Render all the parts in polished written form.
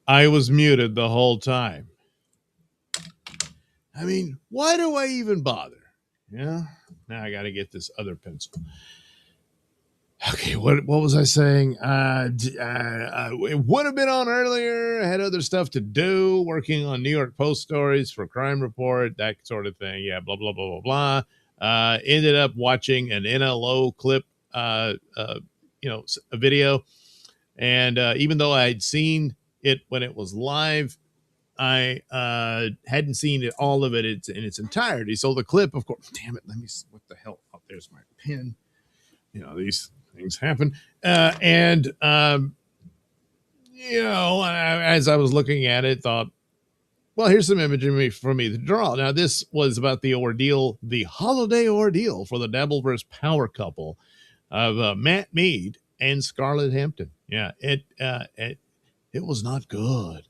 I was muted the whole time. I mean, why do I even bother? Yeah. Now I got to get this other pencil. Okay, what was I saying? It would have been on earlier. I had other stuff to do, working on New York Post stories for Crime Report, that sort of thing. Yeah, blah blah blah blah blah. Ended up watching an NLO clip, a video, and even though I had seen it when it was live, I hadn't seen it all of it in its entirety. So the clip, of course, damn it, let me see what the hell. Oh, there's my pen. These things happen. And as I was looking at it, thought, well, here's some imagery for me to draw. Now, this was about the ordeal, the holiday ordeal for the Dabble vs. Power couple of Matt Mead and Scarlett Hampton. Yeah, it was not good.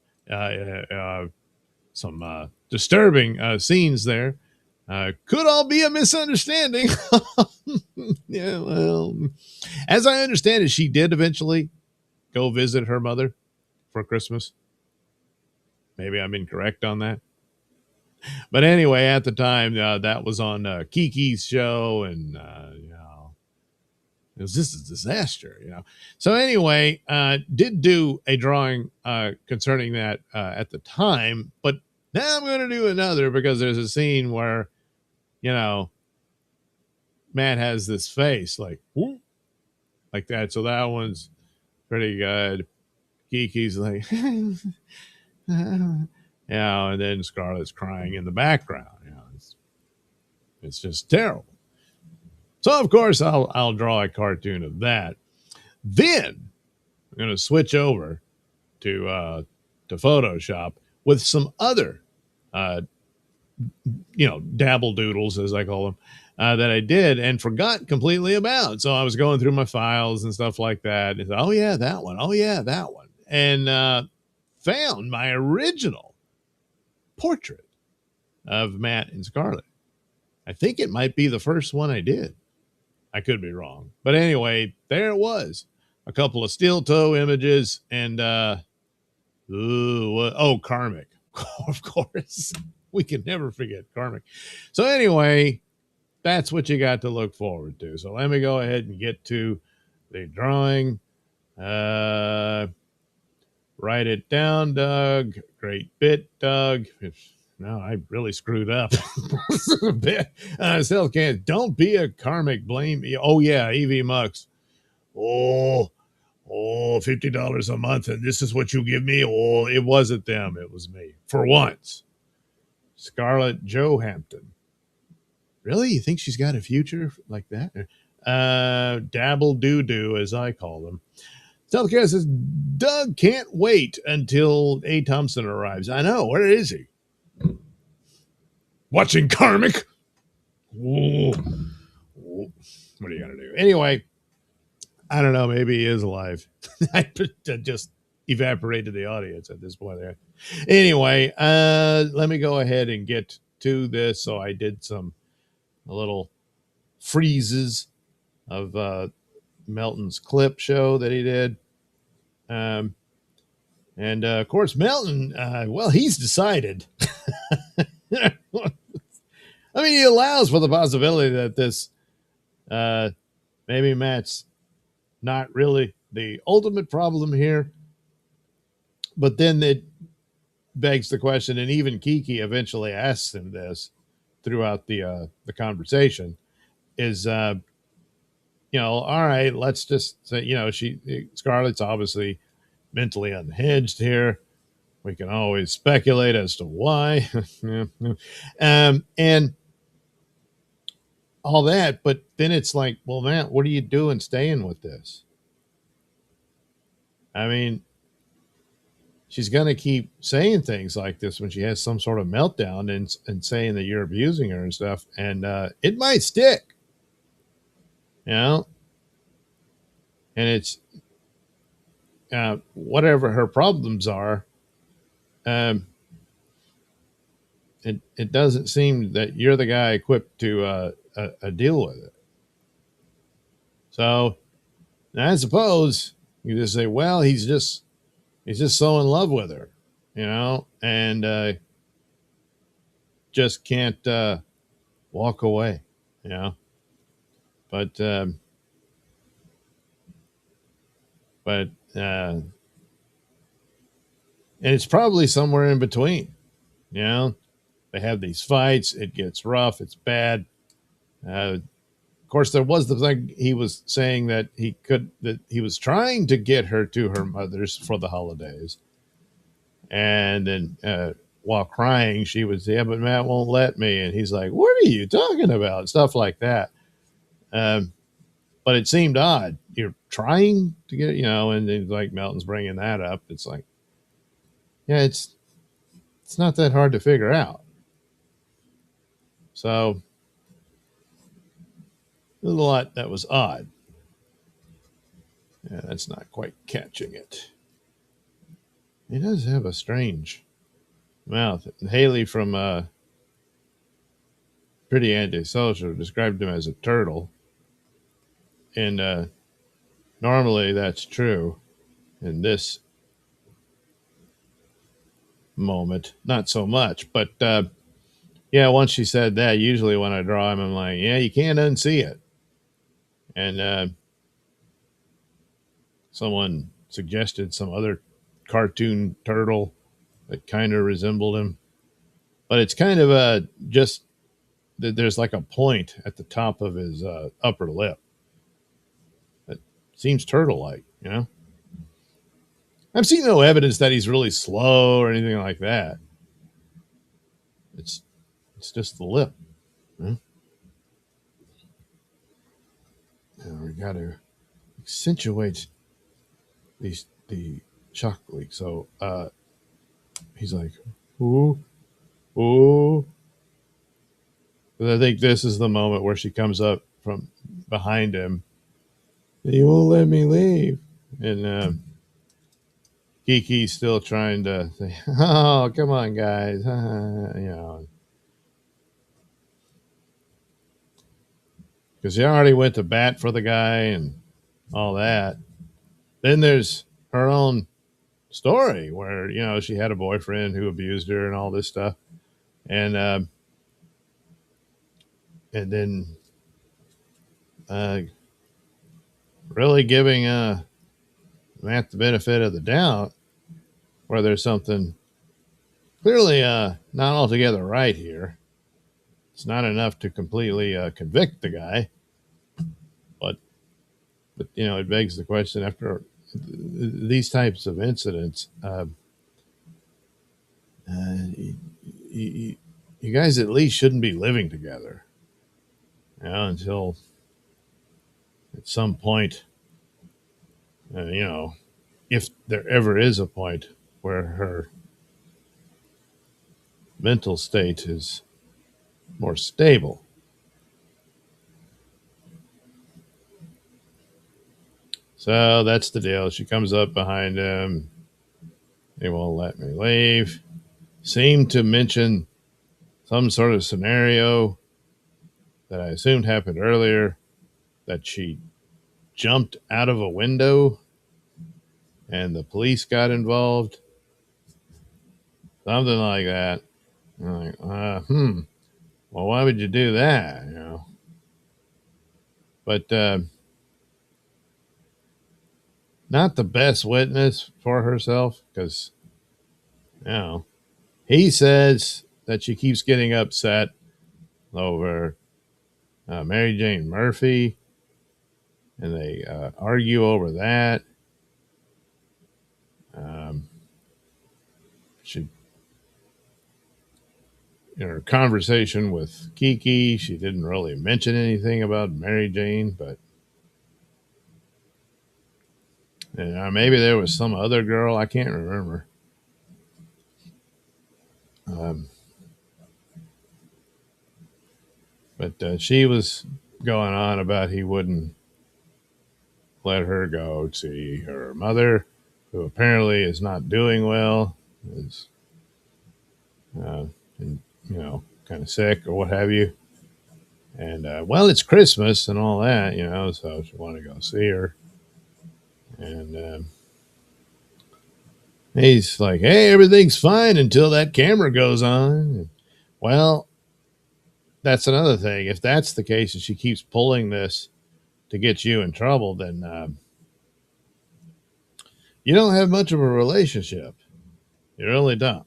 Some disturbing scenes there. Could all be a misunderstanding. Yeah, well, as I understand it, she did eventually go visit her mother for Christmas. Maybe I'm incorrect on that. But anyway, at the time, that was on Kiki's show, and it was just a disaster. So anyway, did do a drawing concerning that at the time, but now I'm going to do another because there's a scene where, Matt has this face like that. So that one's pretty good. Kiki's like, and then Scarlett's crying in the background. It's just terrible. So of course I'll draw a cartoon of that. Then I'm going to switch over to Photoshop with some other, dabble doodles, as I call them, that I did and forgot completely about. So I was going through my files and stuff like that. And oh yeah, that one. Oh yeah, that one. And found my original portrait of Matt and Scarlett. I think it might be the first one I did. I could be wrong. But anyway, there it was. A couple of steel toe images and Karmic. Of course. We can never forget Karmic. So anyway, that's what you got to look forward to. So let me go ahead and get to the drawing. Write it down, Doug. Great bit, Doug. No, I really screwed up a bit. Still can't. Don't be a karmic blame. Oh, yeah, EV Mux. Oh, $50 a month, and this is what you give me? Oh, it wasn't them. It was me. For once. Scarlett Johampton. Really? You think she's got a future like that? Dabble Doo-Doo, as I call them. Telecast says, Doug can't wait until A. Thompson arrives. I know. Where is he? Watching Karmic. Ooh. What are you going to do? Anyway, I don't know. Maybe he is alive. I just evaporated the audience at this point there. Anyway, let me go ahead and get to this. So I did a little freezes of Melton's clip show that he did. And of course, Melton, he's decided. I mean, he allows for the possibility that this maybe Matt's not really the ultimate problem here. But then it begs the question, and even Kiki eventually asks him this throughout the conversation, is, all right, let's just say, Scarlett's obviously mentally unhinged here. We can always speculate as to why. And all that. But then it's like, well, Matt, what are you doing staying with this? I mean, she's going to keep saying things like this when she has some sort of meltdown and saying that you're abusing her and stuff. And it might stick, And it's whatever her problems are. It doesn't seem that you're the guy equipped to deal with it. So I suppose you just say, well, he's just so in love with her, and just can't walk away, But and it's probably somewhere in between, They have these fights. It gets rough. It's bad. Of course, there was the thing he was saying that he was trying to get her to her mother's for the holidays. And then while crying, she was, yeah, but Matt won't let me. And he's like, what are you talking about? Stuff like that. But it seemed odd, you're trying to get, and then like Melton's bringing that up. It's like, yeah, it's not that hard to figure out. So there's a lot that was odd. Yeah, that's not quite catching it. He does have a strange mouth. And Haley from Pretty Antisocial described him as a turtle. And normally that's true. In this moment, not so much. But yeah, once she said that, usually when I draw him, I'm like, yeah, you can't unsee it. And someone suggested some other cartoon turtle that kind of resembled him. But it's kind of just there's like a point at the top of his upper lip that seems turtle-like. I've seen no evidence that he's really slow or anything like that. It's just the lip. Huh? Now we got to accentuate the chocolate. So he's like, ooh, ooh. But I think this is the moment where she comes up from behind him. You won't let me leave. And Kiki's still trying to say, oh, come on, guys. Because she already went to bat for the guy and all that. Then there's her own story where, she had a boyfriend who abused her and all this stuff. And then really giving Matt the benefit of the doubt where there's something clearly not altogether right here. It's not enough to completely convict the guy, but it begs the question after these types of incidents. You guys at least shouldn't be living together, until at some point, if there ever is a point where her mental state is more stable. So that's the deal. She comes up behind him. They won't let me leave. Seem to mention some sort of scenario that I assumed happened earlier, that she jumped out of a window and the police got involved. Something like that. I'm like, well, why would you do that? But not the best witness for herself, because he says that she keeps getting upset over Mary Jane Murphy, and they argue over that. She, in her conversation with Kiki, she didn't really mention anything about Mary Jane, but maybe there was some other girl. I can't remember. But she was going on about he wouldn't let her go see her mother, who apparently is not doing well, is kind of sick or what have you. And well, it's Christmas and all that, so she wanted to go see her. And he's like, hey, everything's fine until that camera goes on. Well, that's another thing. If that's the case and she keeps pulling this to get you in trouble, then you don't have much of a relationship. You really don't.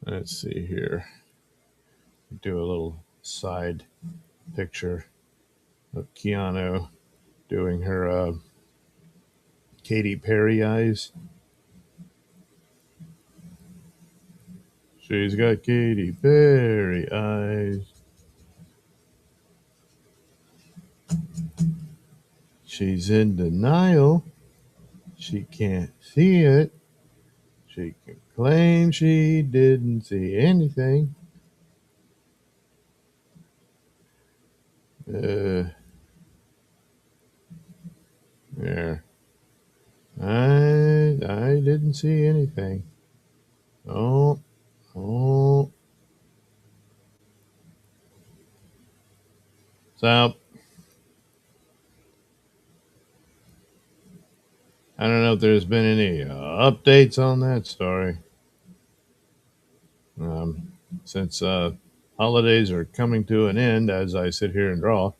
Let's see here. Do a little side picture of Keanu doing her Katy Perry eyes. She's got Katy Perry eyes. She's in denial. She can't see it. She can claim she didn't see anything. There. I didn't see anything. Oh, oh. So I don't know if there's been any updates on that story. Since holidays are coming to an end as I sit here and draw.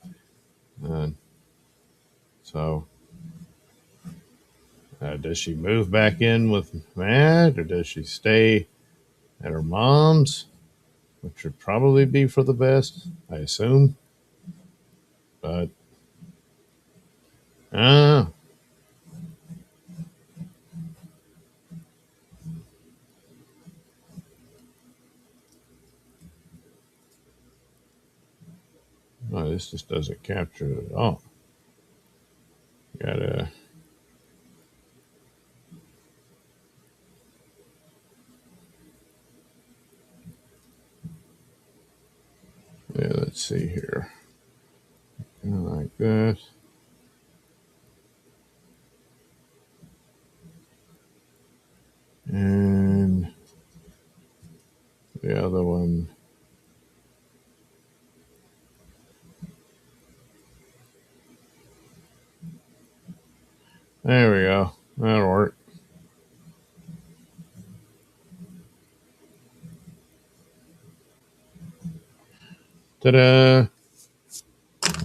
So does she move back in with Matt, or does she stay at her mom's, which would probably be for the best, I assume. But well, this just doesn't capture it at all. Gotta. Yeah, let's see here. Kind of like this. And the other one. There we go. That'll work. Ta-da!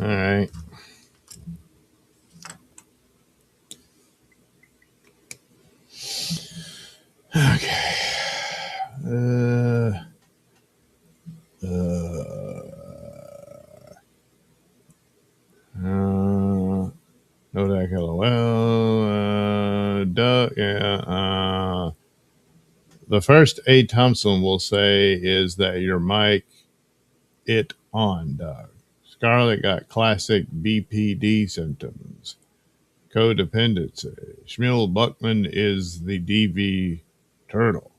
All right. Okay. No, that Doug, yeah. The first A. Thompson will say is that your mic it on, Doug. Scarlett got classic BPD symptoms. Codependency. Shmuel Buckman is the DV turtle.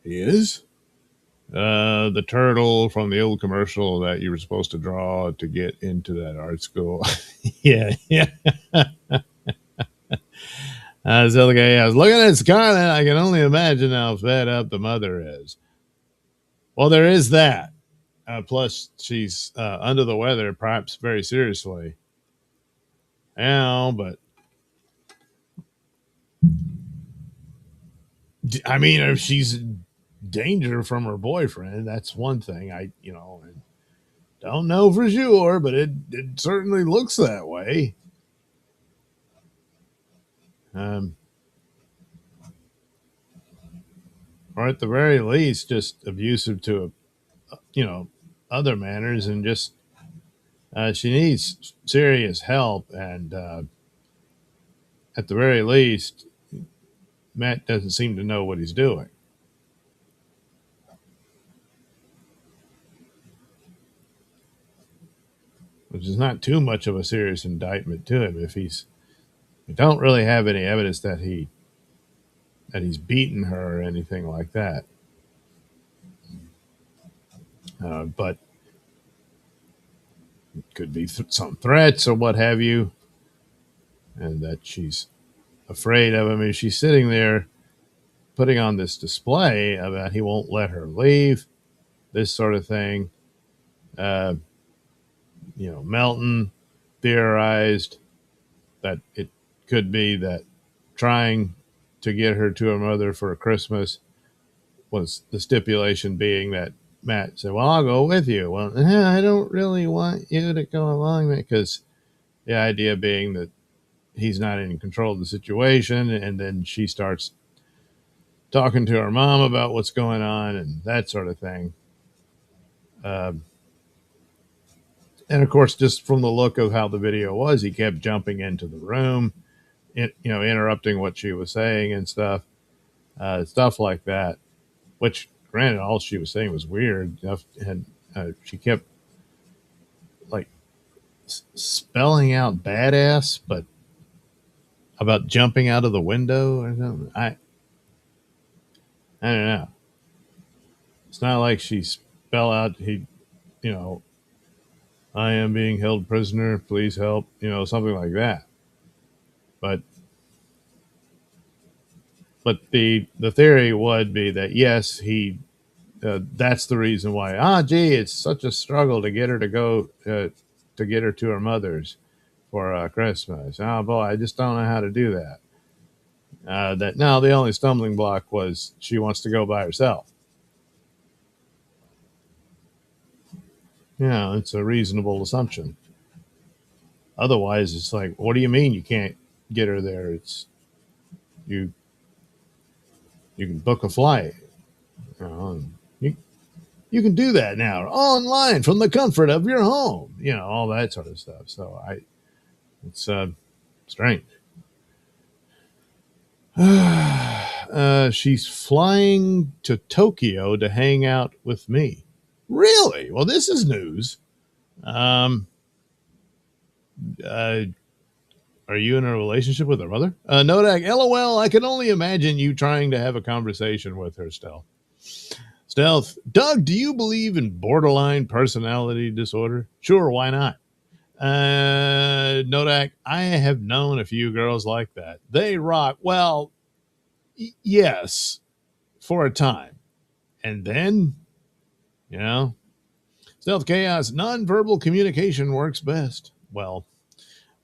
He is? The turtle from the old commercial that you were supposed to draw to get into that art school. yeah. I was looking at Scarlett. I can only imagine how fed up the mother is. Well, there is that. Plus, she's under the weather, perhaps very seriously. Yeah, but I mean, if she's in danger from her boyfriend, that's one thing. I don't know for sure, but it certainly looks that way. Or at the very least, just abusive to other manners, and just she needs serious help. And at the very least, Matt doesn't seem to know what he's doing, which is not too much of a serious indictment to him if we don't really have any evidence that he's beaten her or anything like that. But it could be some threats or what have you, and that she's afraid of him. I mean, she's sitting there putting on this display about he won't let her leave, this sort of thing. Melton theorized that it could be that trying to get her to her mother for Christmas was the stipulation being that Matt said, well, I'll go with you. Well, I don't really want you to go along, because the idea being that he's not in control of the situation. And then she starts talking to her mom about what's going on and that sort of thing. And of course, just from the look of how the video was, he kept jumping into the room, interrupting what she was saying and stuff like that. Which, granted, all she was saying was weird, and she kept like spelling out badass, but about jumping out of the window or something. I don't know. It's not like she spell out you know, I am being held prisoner. Please help. Something like that. But the theory would be that yes, he that's the reason why. Gee, it's such a struggle to get her to go to get her to her mother's for Christmas. Oh boy, I just don't know how to do that. That now the only stumbling block was she wants to go by herself. Yeah, it's a reasonable assumption. Otherwise, it's like, what do you mean you can't get her there? It's you. You can book a flight. You you can do that now online from the comfort of your home. All that sort of stuff. So it's strange. She's flying to Tokyo to hang out with me. Really? Well, this is news. Um, uh, are you in a relationship with her mother? Nodak, LOL, I can only imagine you trying to have a conversation with her, Stealth, Doug, do you believe in borderline personality disorder? Sure, why not? Nodak, I have known a few girls like that. They rock. Well, yes, for a time. And then, you know, Stealth Chaos, nonverbal communication works best. Well,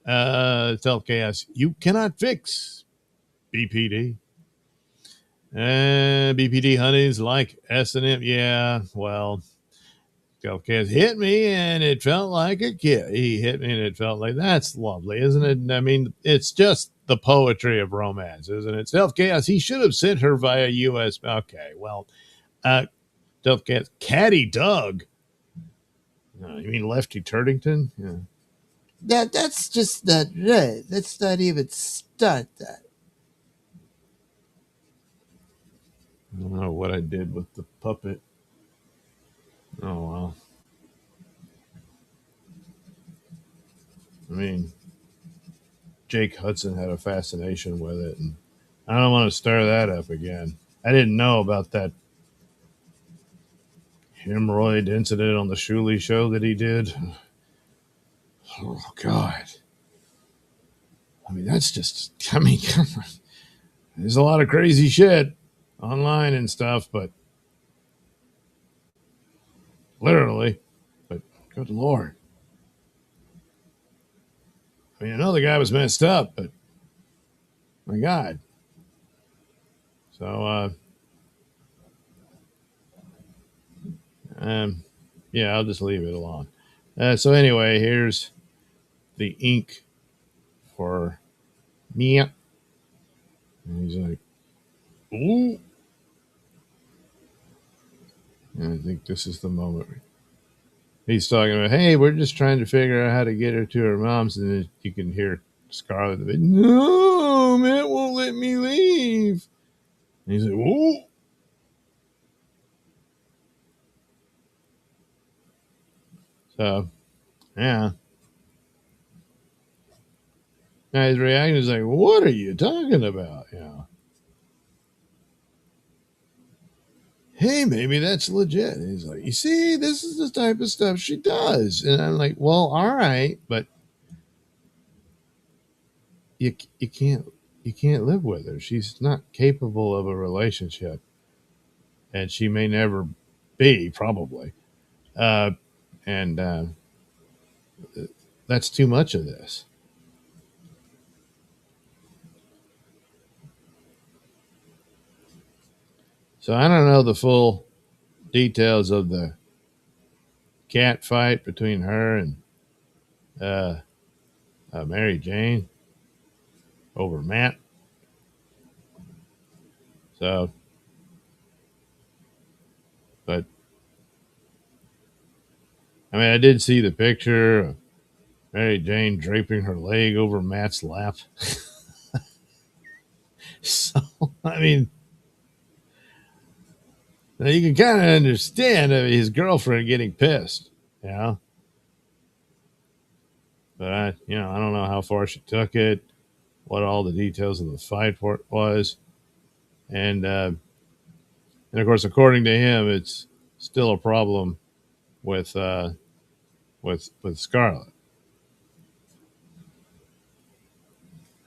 Stealth Chaos, you cannot fix BPD. BPD honeys like S&M. Yeah, well, Stealth Chaos hit me and it felt like a kid. He hit me and it felt like that's lovely, isn't it? I mean, it's just the poetry of romance, isn't it? Stealth Chaos, he should have sent her via US. Okay, well, Stealth Chaos, Caddy Doug. You mean Lefty Turtington? Yeah. That's just not right. Let's not even start that. I don't know what I did with the puppet. Oh, well. I mean, Jake Hudson had a fascination with it, and I don't want to stir that up again. I didn't know about that hemorrhoid incident on the Shuley show that he did. Oh, God. I mean, that's just, I mean, there's a lot of crazy shit online and stuff, but literally, but good Lord. I mean, I know the guy was messed up, but my God. So, yeah, I'll just leave it alone. So anyway, here's the ink for Mia. And he's like, ooh. And I think this is the moment. He's talking about, hey, we're just trying to figure out how to get her to her mom's. And then you can hear Scarlett, no, Matt won't let me leave. And he's like, ooh. So, yeah. Now his reaction is like, what are you talking about? Hey, maybe that's legit. And he's like, you see, this is the type of stuff she does. And I'm like, well, all right, but you can't live with her. She's not capable of a relationship, and she may never be, probably. Uh, and that's too much of this. So I don't know the full details of the cat fight between her and uh, Mary Jane over Matt. So, but I mean, I did see the picture of Mary Jane draping her leg over Matt's lap. So, I mean, you can kind of understand his girlfriend getting pissed, you know? But I don't know how far she took it, what all the details of the fight was, and of course, according to him, it's still a problem with with Scarlett.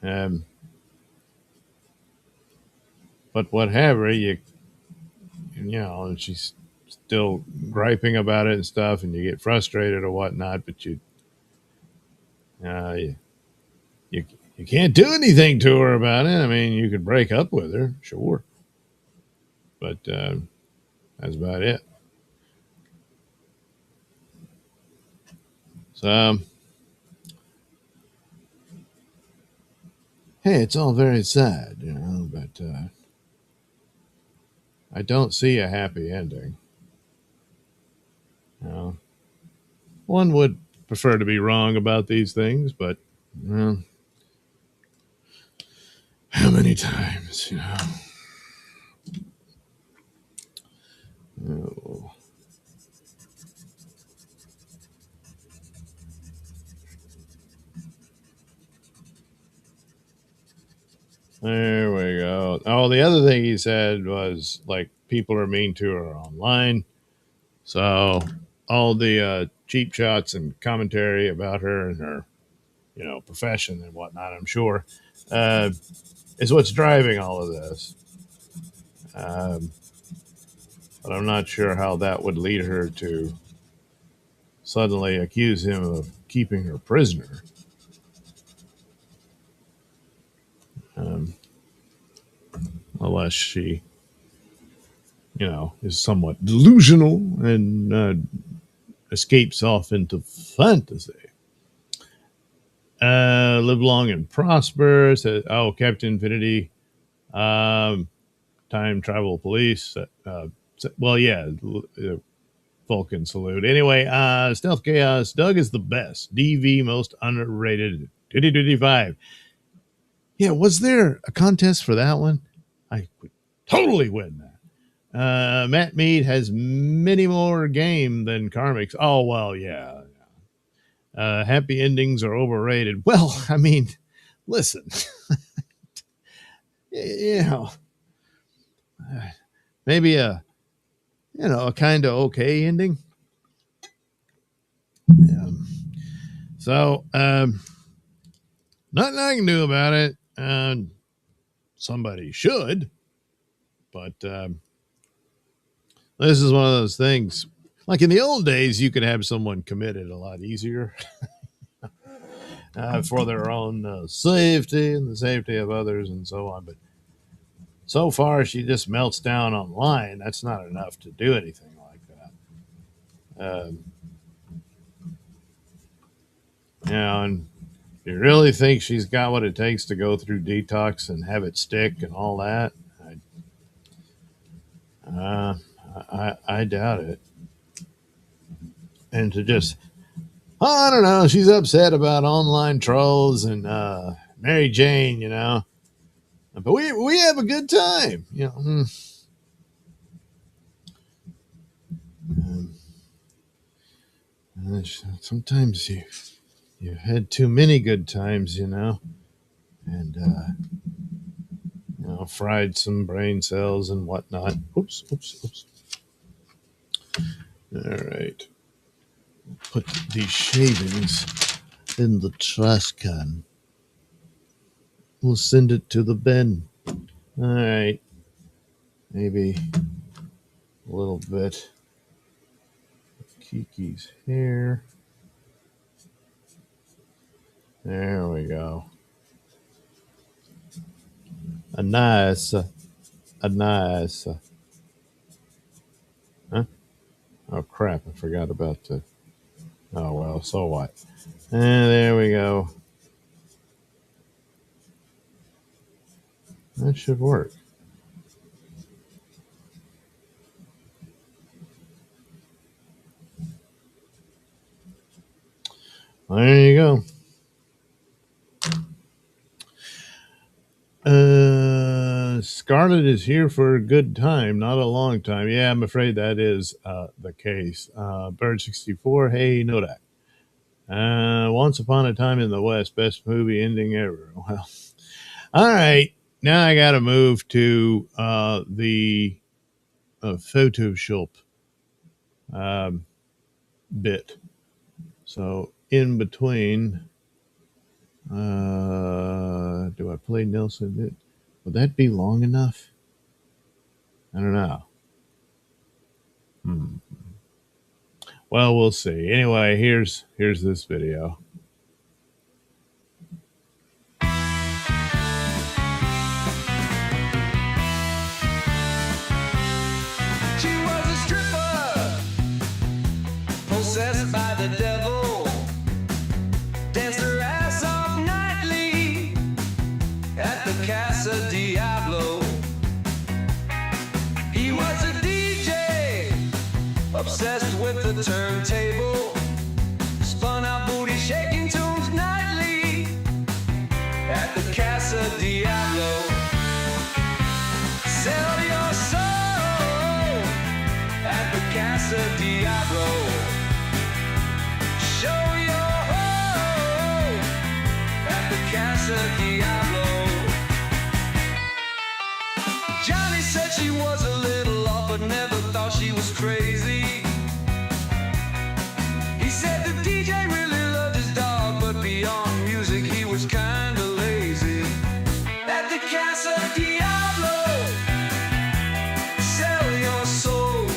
Um, but whatever, and she's still griping about it and stuff, and you get frustrated or whatnot, but uh, you, you you can't do anything to her about it. I mean, you could break up with her, sure, but that's about it. So, hey, it's all very sad, but I don't see a happy ending. You know, one would prefer to be wrong about these things, but well, how many times, Oh, there we go. Oh, the other thing he said was like people are mean to her online. So all the cheap shots and commentary about her and her, profession and whatnot, I'm sure, uh, is what's driving all of this. Um, but I'm not sure how that would lead her to suddenly accuse him of keeping her prisoner. Um, unless she, is somewhat delusional and escapes off into fantasy. Live long and prosper. Says, Captain Infinity, um, time travel police. Well, yeah, Vulcan salute. Anyway, Stealth Chaos. Doug is the best. DV most underrated. 2025. Yeah, was there a contest for that one? I would totally win that. Matt Mead has many more game than Karmics. Oh, well, yeah. Happy endings are overrated. Well, I mean, listen, you know, maybe a kind of okay ending. Um, so, nothing I can do about it. Somebody should, but this is one of those things. Like in the old days, you could have someone committed a lot easier for their own safety and the safety of others and so on. But so far, she just melts down online. That's not enough to do anything like that. And you really think she's got what it takes to go through detox and have it stick and all that? Uh, I doubt it. And to just, I don't know, she's upset about online trolls and Mary Jane, but we have a good time, Um, sometimes you've had too many good times, and fried some brain cells and whatnot. Oops. All right. Put these shavings in the trash can. We'll send it to the bin. All right. Maybe a little bit of Kiki's hair. There we go. A nice. Huh? Oh, crap. I forgot about the. Oh, well, so what? And there we go. That should work. There you go. Scarlett is here for a good time, not a long time. Yeah, I'm afraid that is the case. Bird 64, hey, Nodak. Once Upon a Time in the West, best movie ending ever. Well, all right. Now I got to move to the Photoshop bit. So in between, do I play Nailsin? Would that be long enough? I don't know. Well, we'll see. Anyway, here's this video. She was a stripper, possessed by the devil, danced her ass off nightly at the Casa Diablo. He was a DJ, obsessed with the turntable, spun out booty shaking tunes nightly at the Casa Diablo. Sell your soul at the Casa Diablo. Show your hoe at the Casa Diablo. Johnny said she was a little off, but never thought she was crazy. He said the DJ really loved his dog, but beyond music he was kinda lazy. At the Casa Diablo, sell your soul.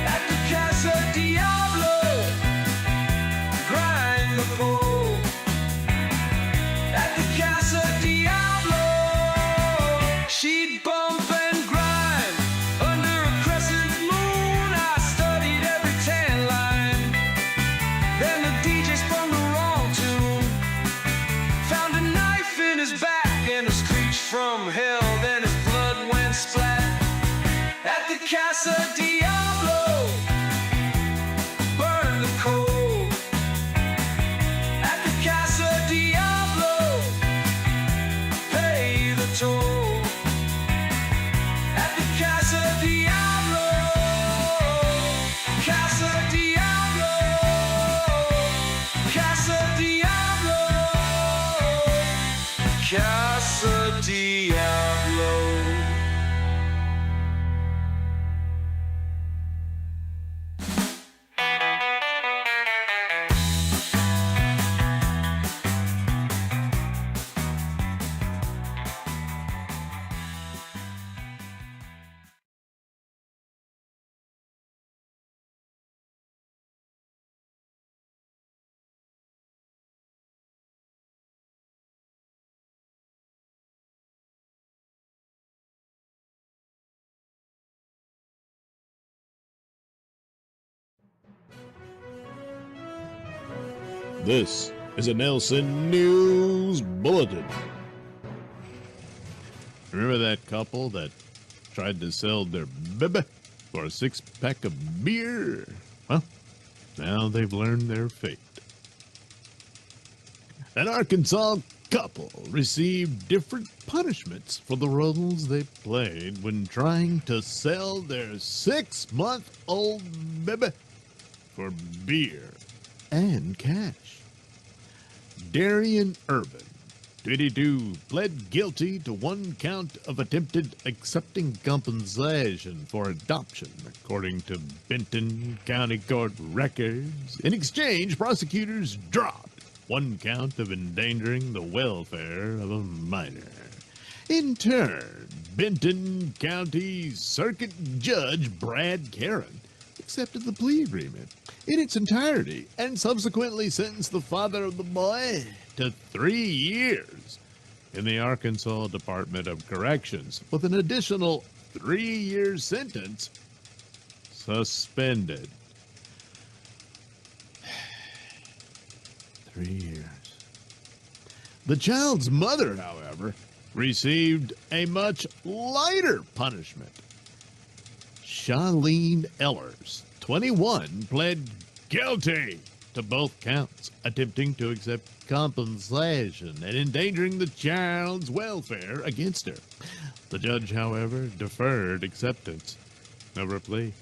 At the Casa Diablo, grind the pole. At the Casa Diablo, she'd bump and grind under a crescent moon. I studied every tan line. Then the DJ spun the wrong tune, found a knife in his back and a screech from hell. Then his blood went splat at the Casa Diablo. Burn the coal at the Casa Diablo. Pay the toll at the Casa Diablo. Casa Diablo. Casa Diablo. Casa Diablo. This is a Nailsin News Bulletin. Remember that couple that tried to sell their baby for a 6-pack of beer? Well, now they've learned their fate. An Arkansas couple received different punishments for the roles they played when trying to sell their 6-month-old baby for beer and cash. Darian Urban, 22, pled guilty to 1 count of attempted accepting compensation for adoption, according to Benton County Court records. In exchange, prosecutors dropped 1 count of endangering the welfare of a minor. In turn, Benton County Circuit Judge Brad Caron accepted the plea agreement in its entirety and subsequently sentenced the father of the boy to 3 years in the Arkansas Department of Corrections, with an additional 3-year sentence suspended. 3 years. The child's mother, however, received a much lighter punishment. Charlene Ellers, 21, pled guilty to both counts, attempting to accept compensation and endangering the child's welfare against her. The judge, however, deferred acceptance of her plea.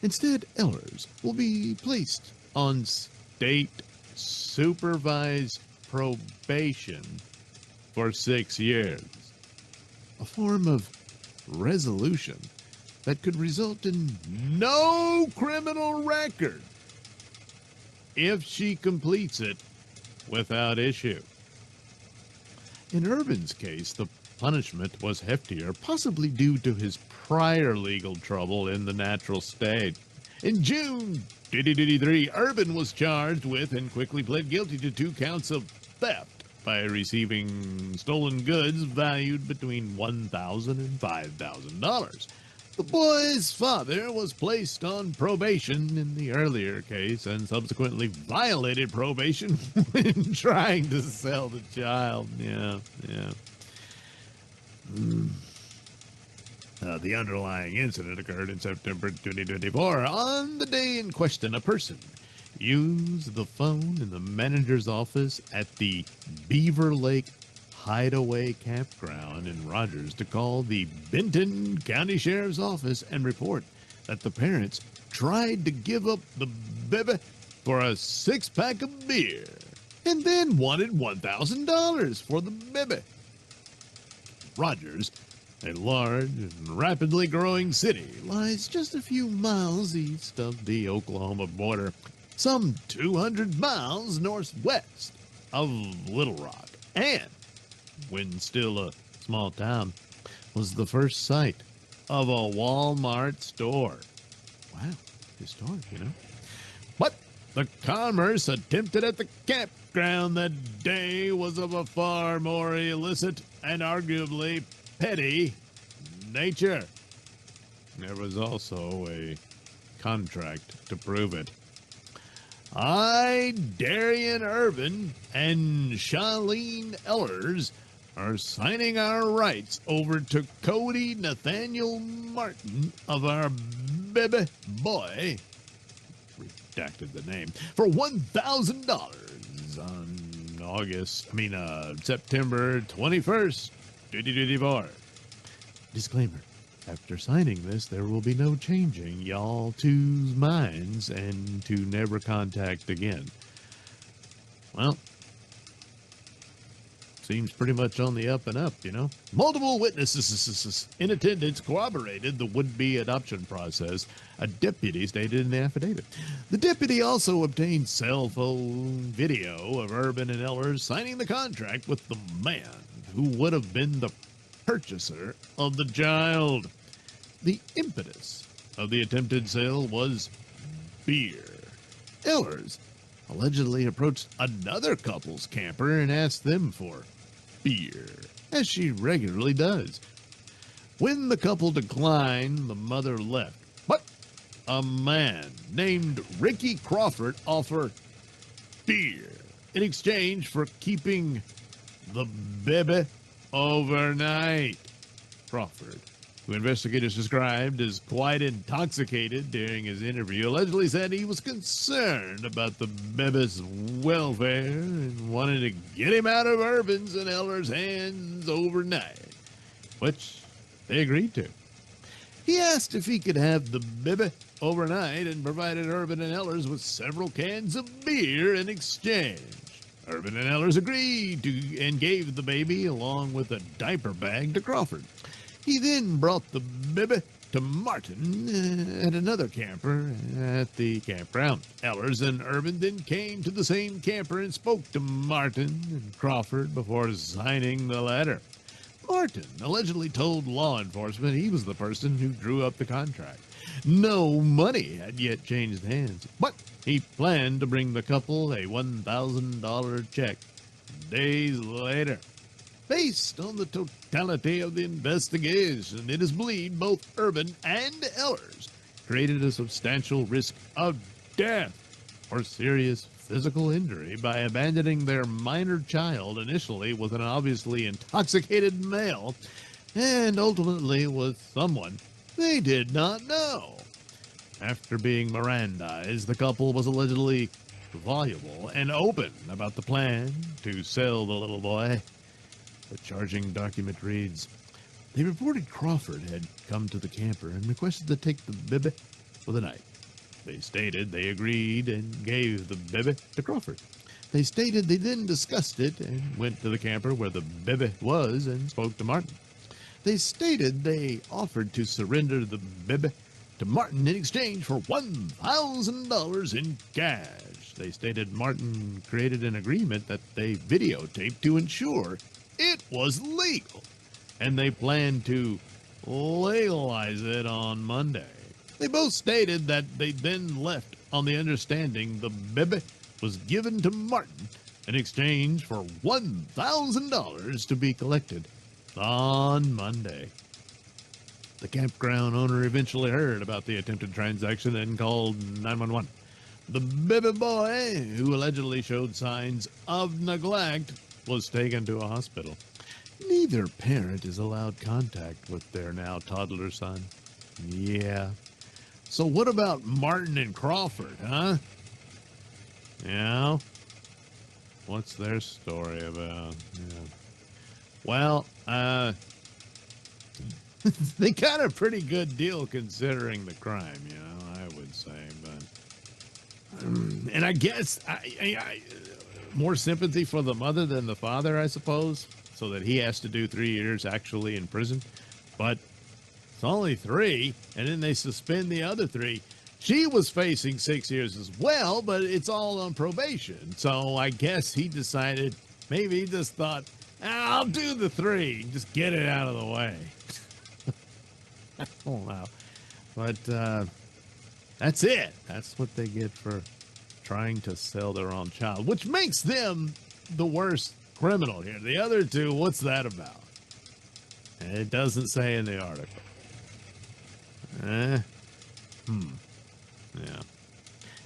Instead, Ellers will be placed on state supervised probation for 6 years, a form of resolution that could result in no criminal record if she completes it without issue. In Urban's case, the punishment was heftier, possibly due to his prior legal trouble in the natural state. In June 2023, Urban was charged with and quickly pled guilty to 2 counts of theft by receiving stolen goods valued between $1,000 and $5,000. The boy's father was placed on probation in the earlier case and subsequently violated probation when trying to sell the child. Yeah. The underlying incident occurred in September 2024. On the day in question, a person used the phone in the manager's office at the Beaver Lake Hideaway Campground in Rogers to call the Benton County Sheriff's Office and report that the parents tried to give up the baby for a 6-pack of beer and then wanted $1,000 for the baby. Rogers, a large and rapidly growing city, lies just a few miles east of the Oklahoma border, some 200 miles northwest of Little Rock, and, when still a small town, was the first site of a Walmart store. Wow, historic, But the commerce attempted at the campground that day was of a far more illicit and arguably petty nature. There was also a contract to prove it. Darian Urban and Charlene Ellers are signing our rights over to Cody Nathaniel Martin of our baby boy, redacted the name, for $1,000 on September 21st, 2024. Disclaimer. After signing this, there will be no changing y'all two's minds and to never contact again. Well, seems pretty much on the up and up, Multiple witnesses in attendance corroborated the would-be adoption process, a deputy stated in the affidavit. The deputy also obtained cell phone video of Urban and Ellers signing the contract with the man who would have been the purchaser of the child. The impetus of the attempted sale was beer. Ellers allegedly approached another couple's camper and asked them for beer, as she regularly does. When the couple declined, the mother left. But a man named Ricky Crawford offered beer in exchange for keeping the baby overnight. Crawford, who investigators described as quite intoxicated during his interview, allegedly said he was concerned about the baby's welfare and wanted to get him out of Urban's and Ellers' hands overnight, which they agreed to. He asked if he could have the baby overnight and provided Urban and Ellers with several cans of beer in exchange. Urban and Ellers agreed to and gave the baby along with a diaper bag to Crawford. He then brought the baby to Martin at another camper at the campground. Ellers and Urban then came to the same camper and spoke to Martin and Crawford before signing the letter. Martin allegedly told law enforcement he was the person who drew up the contract. No money had yet changed hands, but he planned to bring the couple a $1,000 check days later. Based on the totality of the investigation, it is believed both Urban and Ellers created a substantial risk of death or serious physical injury by abandoning their minor child initially with an obviously intoxicated male and ultimately with someone they did not know. After being Mirandized, the couple was allegedly voluble and open about the plan to sell the little boy. The charging document reads, they reported Crawford had come to the camper and requested to take the baby for the night. They stated they agreed and gave the baby to Crawford. They stated they then discussed it and went to the camper where the baby was and spoke to Martin. They stated they offered to surrender the baby to Martin in exchange for $1,000 in cash. They stated Martin created an agreement that they videotaped to ensure it was legal, and they planned to legalize it on Monday. They both stated that they then left on the understanding the baby was given to Martin in exchange for $1,000 to be collected on Monday. The campground owner eventually heard about the attempted transaction and called 911. The baby boy, who allegedly showed signs of neglect, was taken to a hospital. Neither parent is allowed contact with their now toddler son. Yeah. So what about Martin and Crawford, huh? Yeah. What's their story about? Yeah. Well, they got a pretty good deal considering the crime, I would say. But, and I guess I more sympathy for the mother than the father, I suppose, so that he has to do 3 years actually in prison. But it's only 3, and then they suspend the other 3. She was facing 6 years as well, but it's all on probation. So I guess he decided, maybe he just thought, I'll do the 3, just get it out of the way. I don't know. But that's it. That's what they get for trying to sell their own child, which makes them the worst criminal here. The other 2, what's that about? It doesn't say in the article. Yeah.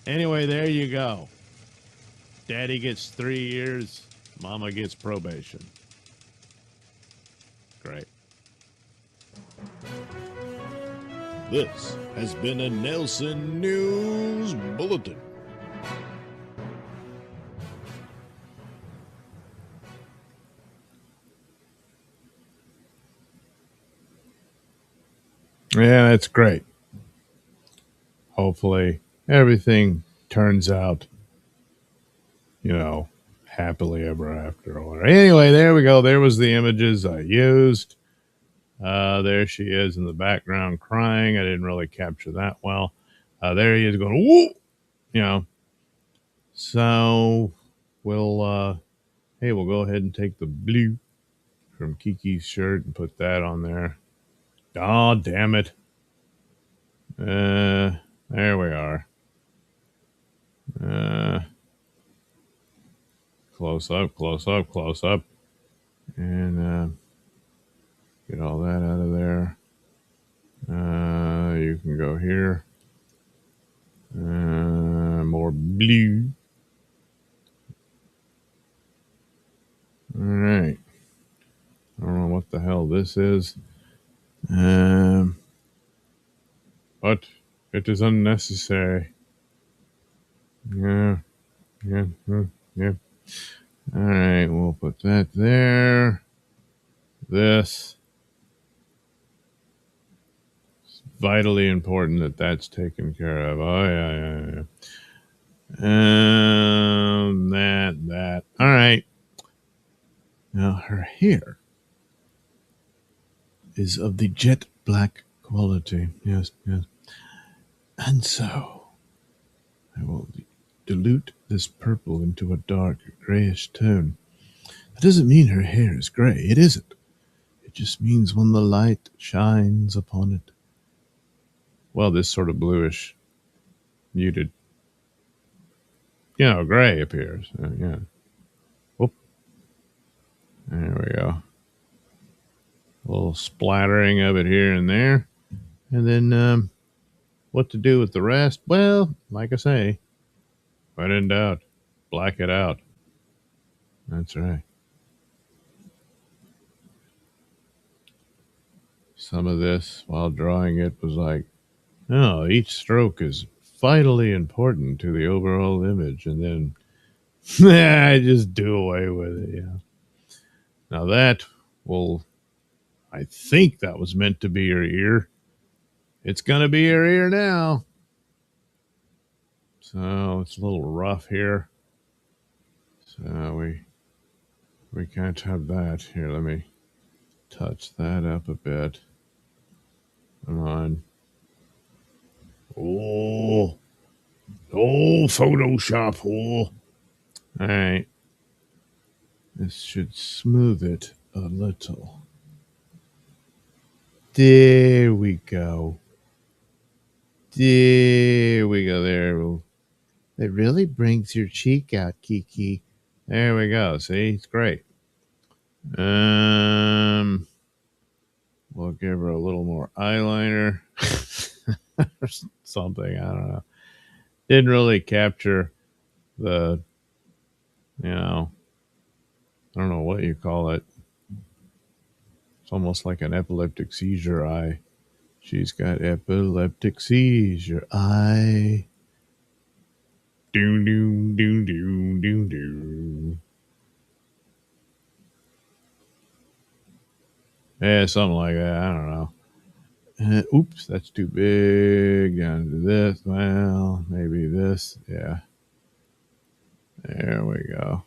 Anyway, there you go. Daddy gets 3 years. Mama gets probation. Great. This has been a Nailsin News Bulletin. Yeah, that's great. Hopefully everything turns out, happily ever after. Anyway, there we go. There was the images I used. There she is in the background crying. I didn't really capture that well. There he is going, whoa, So we'll go ahead and take the blue from Kiki's shirt and put that on there. Oh, damn it. There we are. Close up. And get all that out of there. You can go here. More blue. All right. I don't know what the hell this is. But it is unnecessary. Yeah. All right, we'll put that there. This. It's vitally important that that's taken care of. Oh, yeah. That. All right. Now, her hair is of the jet black quality. Yes. And so, I will dilute this purple into a dark grayish tone. That doesn't mean her hair is gray. It isn't. It just means when the light shines upon it. Well, this sort of bluish, muted, gray appears. Yeah. Whoop. There we go. A little splattering of it here and there. And then what to do with the rest? Well, like I say, when in doubt, black it out. That's right. Some of this, while drawing it, was like, no, each stroke is vitally important to the overall image. And then I just do away with it, Now that will, I think that was meant to be your ear. It's going to be your ear now. So it's a little rough here. So we can't have that. Here, let me touch that up a bit. Come on. Oh, Photoshop. Oh. All right. This should smooth it a little. There we go. There we go. There. It really brings your cheek out, Kiki. There we go. See, it's great. We'll give her a little more eyeliner or something. I don't know. Didn't really capture the, I don't know what you call it. It's almost like an epileptic seizure eye. She's got epileptic seizure eye. Doo doo doo doo doo doo. Yeah, something like that. I don't know. Oops, that's too big. Down to this. Well, maybe this. Yeah. There we go.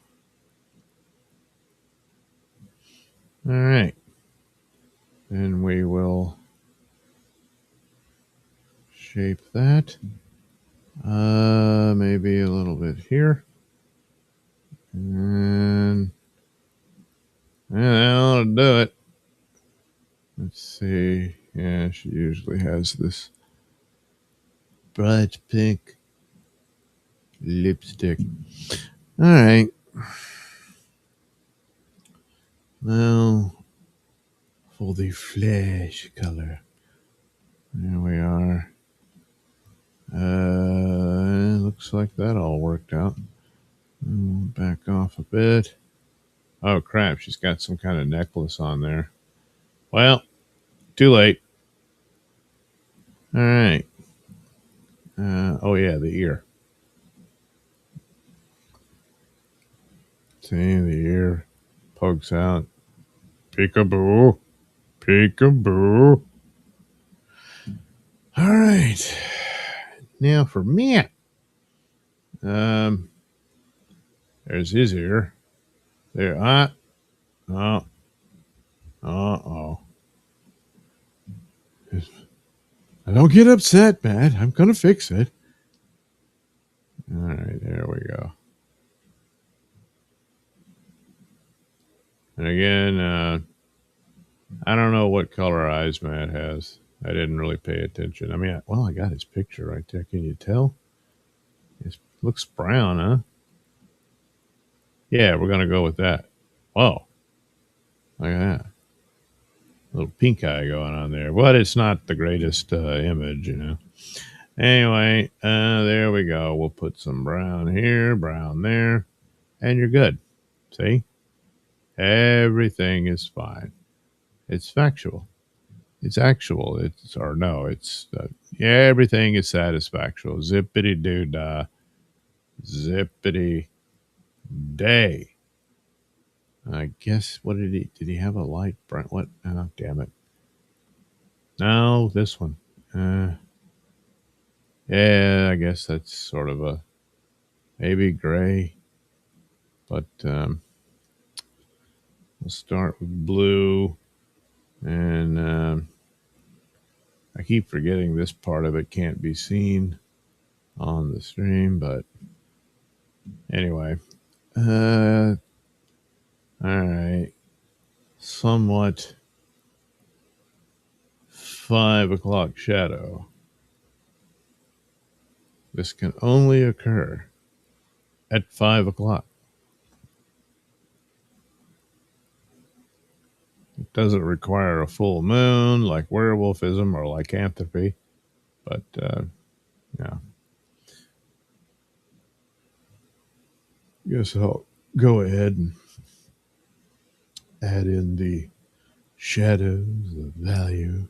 All right. Then we will shape that. Maybe a little bit here. And that'll do it. Let's see. Yeah, she usually has this bright pink lipstick. All right. Now for the flesh color. There we are. Looks like that all worked out. Back off a bit. Oh crap, she's got some kind of necklace on there. Well, too late. All right. Oh yeah, the ear. See, the ear pokes out. Peekaboo. Peekaboo. All right. Now for me. There's his ear. There. Oh. Don't get upset, Matt. I'm gonna fix it. All right, there we go. And again, I don't know what color eyes Matt has. I didn't really pay attention. I mean, I got his picture right there. Can you tell? It looks brown, huh? Yeah, we're gonna go with that. Whoa, look at that. Little pink eye going on there. But it's not the greatest image, Anyway, there we go. We'll put some brown here, brown there, and you're good. See? Everything is fine. It's factual. It's actual. Everything is satisfactual. Zippity doo dah. Zippity day. I guess, what did he have a light brown? What? Oh, damn it. No, this one. Yeah, I guess that's sort of a maybe gray. But we'll start with blue. And I keep forgetting this part of it can't be seen on the stream. But anyway. All right. Somewhat 5 o'clock shadow. This can only occur at 5 o'clock. It doesn't require a full moon like werewolfism or lycanthropy, but yeah. Guess I'll go ahead and add in the shadows of value.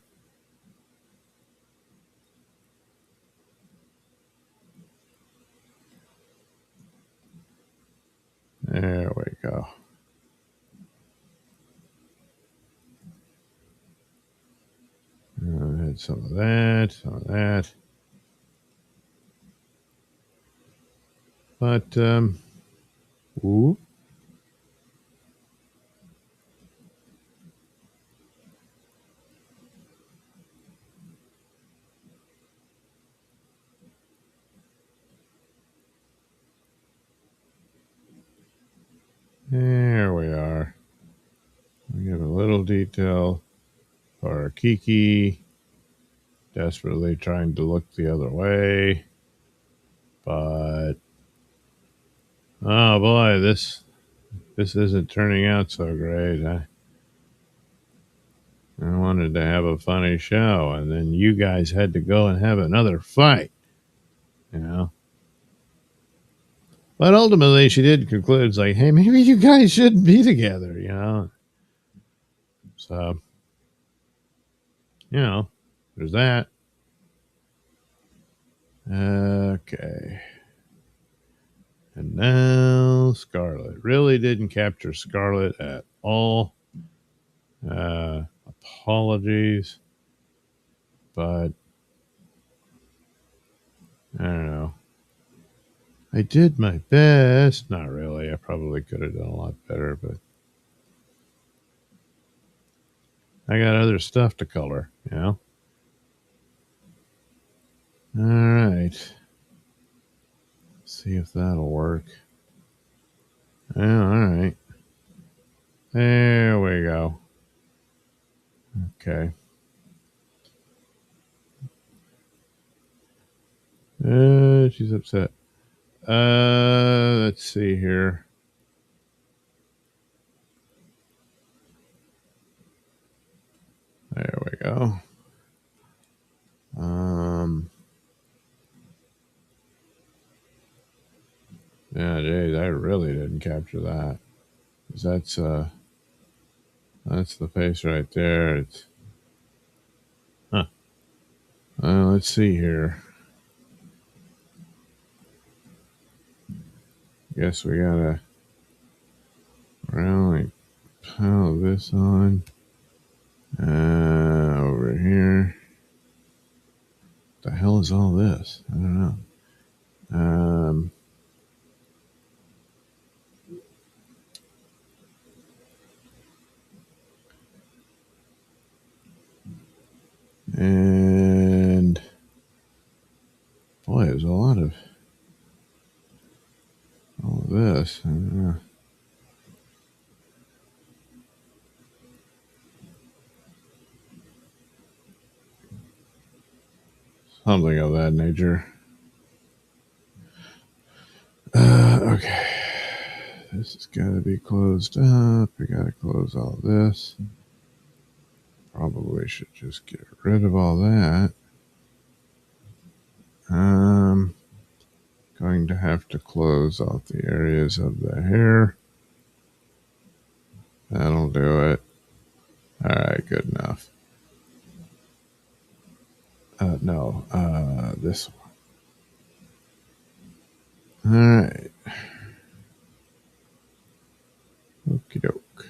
There we go. Add some of that, some of that. But, ooh. There we are. We have a little detail for Kiki desperately trying to look the other way. But, oh boy, this isn't turning out so great. I wanted to have a funny show, and then you guys had to go and have another fight, you know. But ultimately, she did conclude, it's like, hey, maybe you guys shouldn't be together, you know. So, you know, there's that. Okay. And now Scarlet. Really didn't capture Scarlet at all. Apologies. But, I don't know. I did my best. Not really. I probably could have done a lot better, but I got other stuff to color, you know? All right. See if that'll work. Yeah, all right. There we go. Okay. She's upset. Let's see here. There we go. Yeah, geez, I really didn't capture that. 'Cause that's the face right there. It's, huh. Let's see here. Guess we gotta really pile this on. Over here. The hell is all this? I don't know. And boy, there's a lot of all of this. I don't know. Something of that nature. Okay. This has got to be closed up. We got to close all this. Probably should just get rid of all that. Going to have to close off the areas of the hair. That'll do it. All right, good enough. No, this one. All right. Okie doke.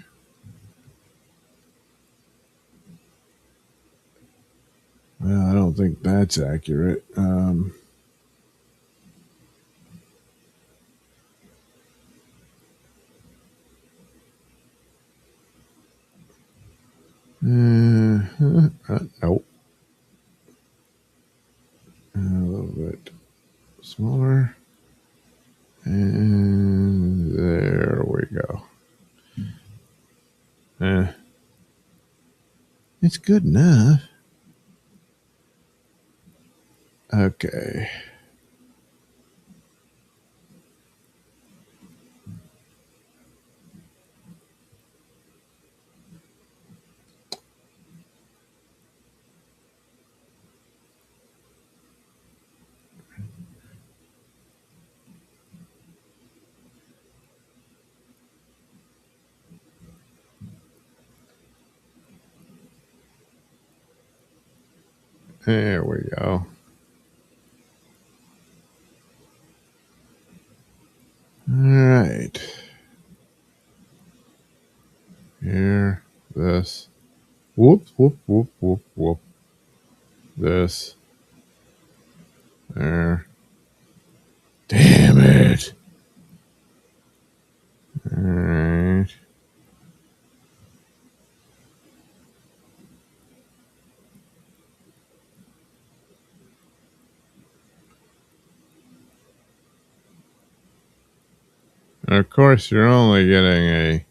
Well, I don't think that's accurate. Nope. A little bit smaller. And there we go. It's good enough. Okay. There we go. All right. Here, this. Whoop, whoop, whoop, whoop, whoop. This. There. Damn it. Of course, you're only getting a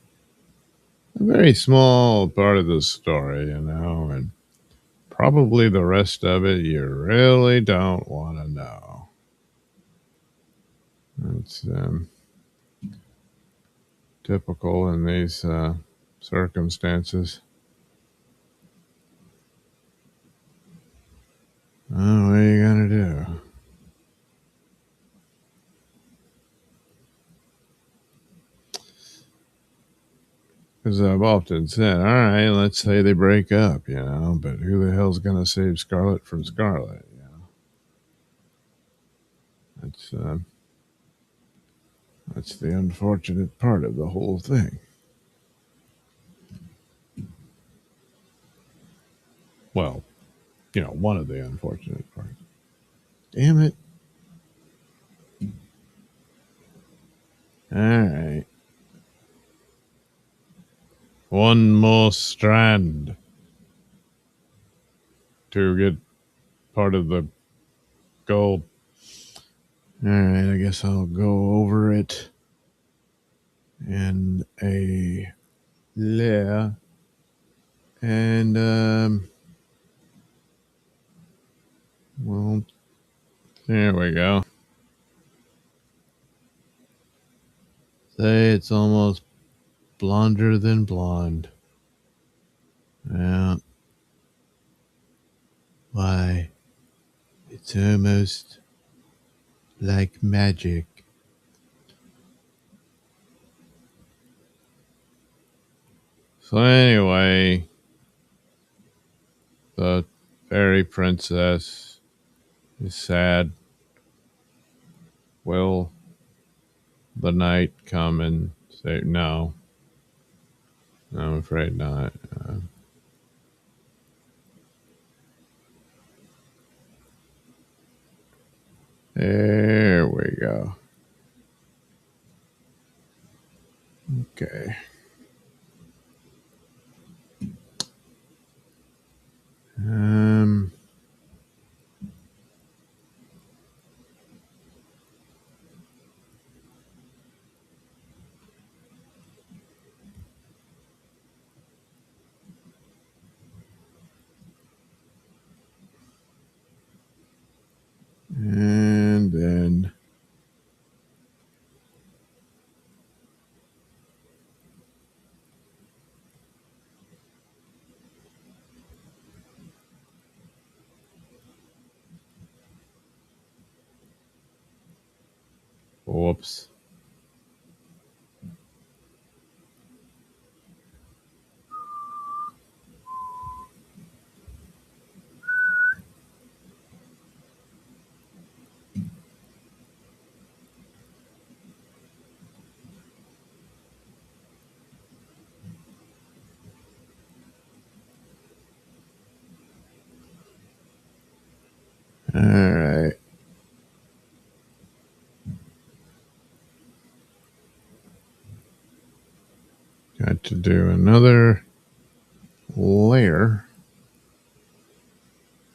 very small part of the story, and probably the rest of it you really don't want to know. It's typical in these circumstances. Oh, what are you going to do? Because I've often said, all right, let's say they break up, but who the hell's going to save Scarlet from Scarlet? That's the unfortunate part of the whole thing. Well, one of the unfortunate parts. Damn it. All right. One more strand to get part of the gold. All right, I guess I'll go over it in a layer. And, well, there we go. Say it's almost blonder than blonde. Yeah. Why, it's almost like magic. So anyway, the fairy princess is sad. Will the knight come and say no? I'm afraid not. There we go. Okay. And then whoops. All right. Got to do another layer.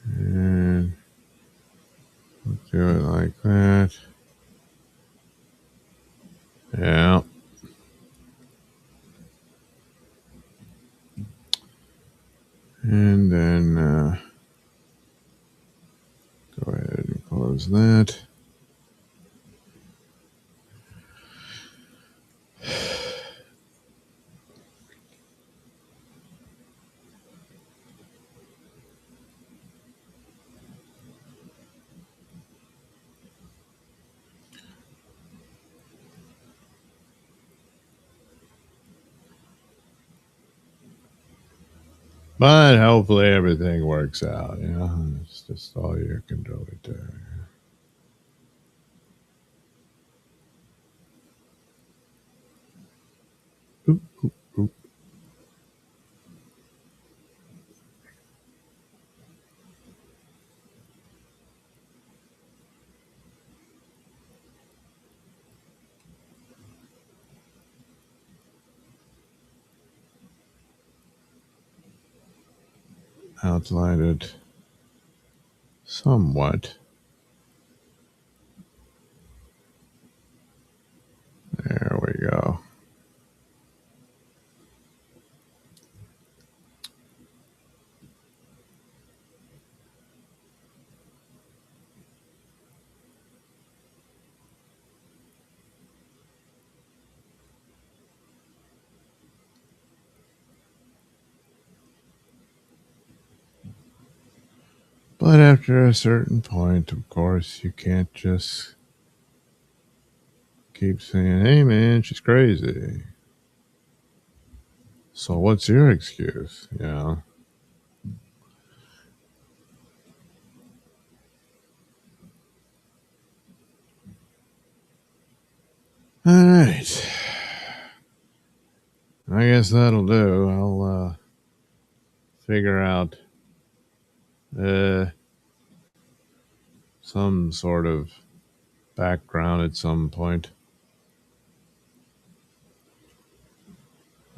And we'll do it like that. Yeah. And then go ahead and close that. But hopefully everything works out. It's just all you can really do. Oop, oop, oop. Outline it somewhat. There we after a certain point, of course, you can't just keep saying, hey man, she's crazy. So what's your excuse? Yeah. All right. I guess that'll do. I'll figure out some sort of background at some point.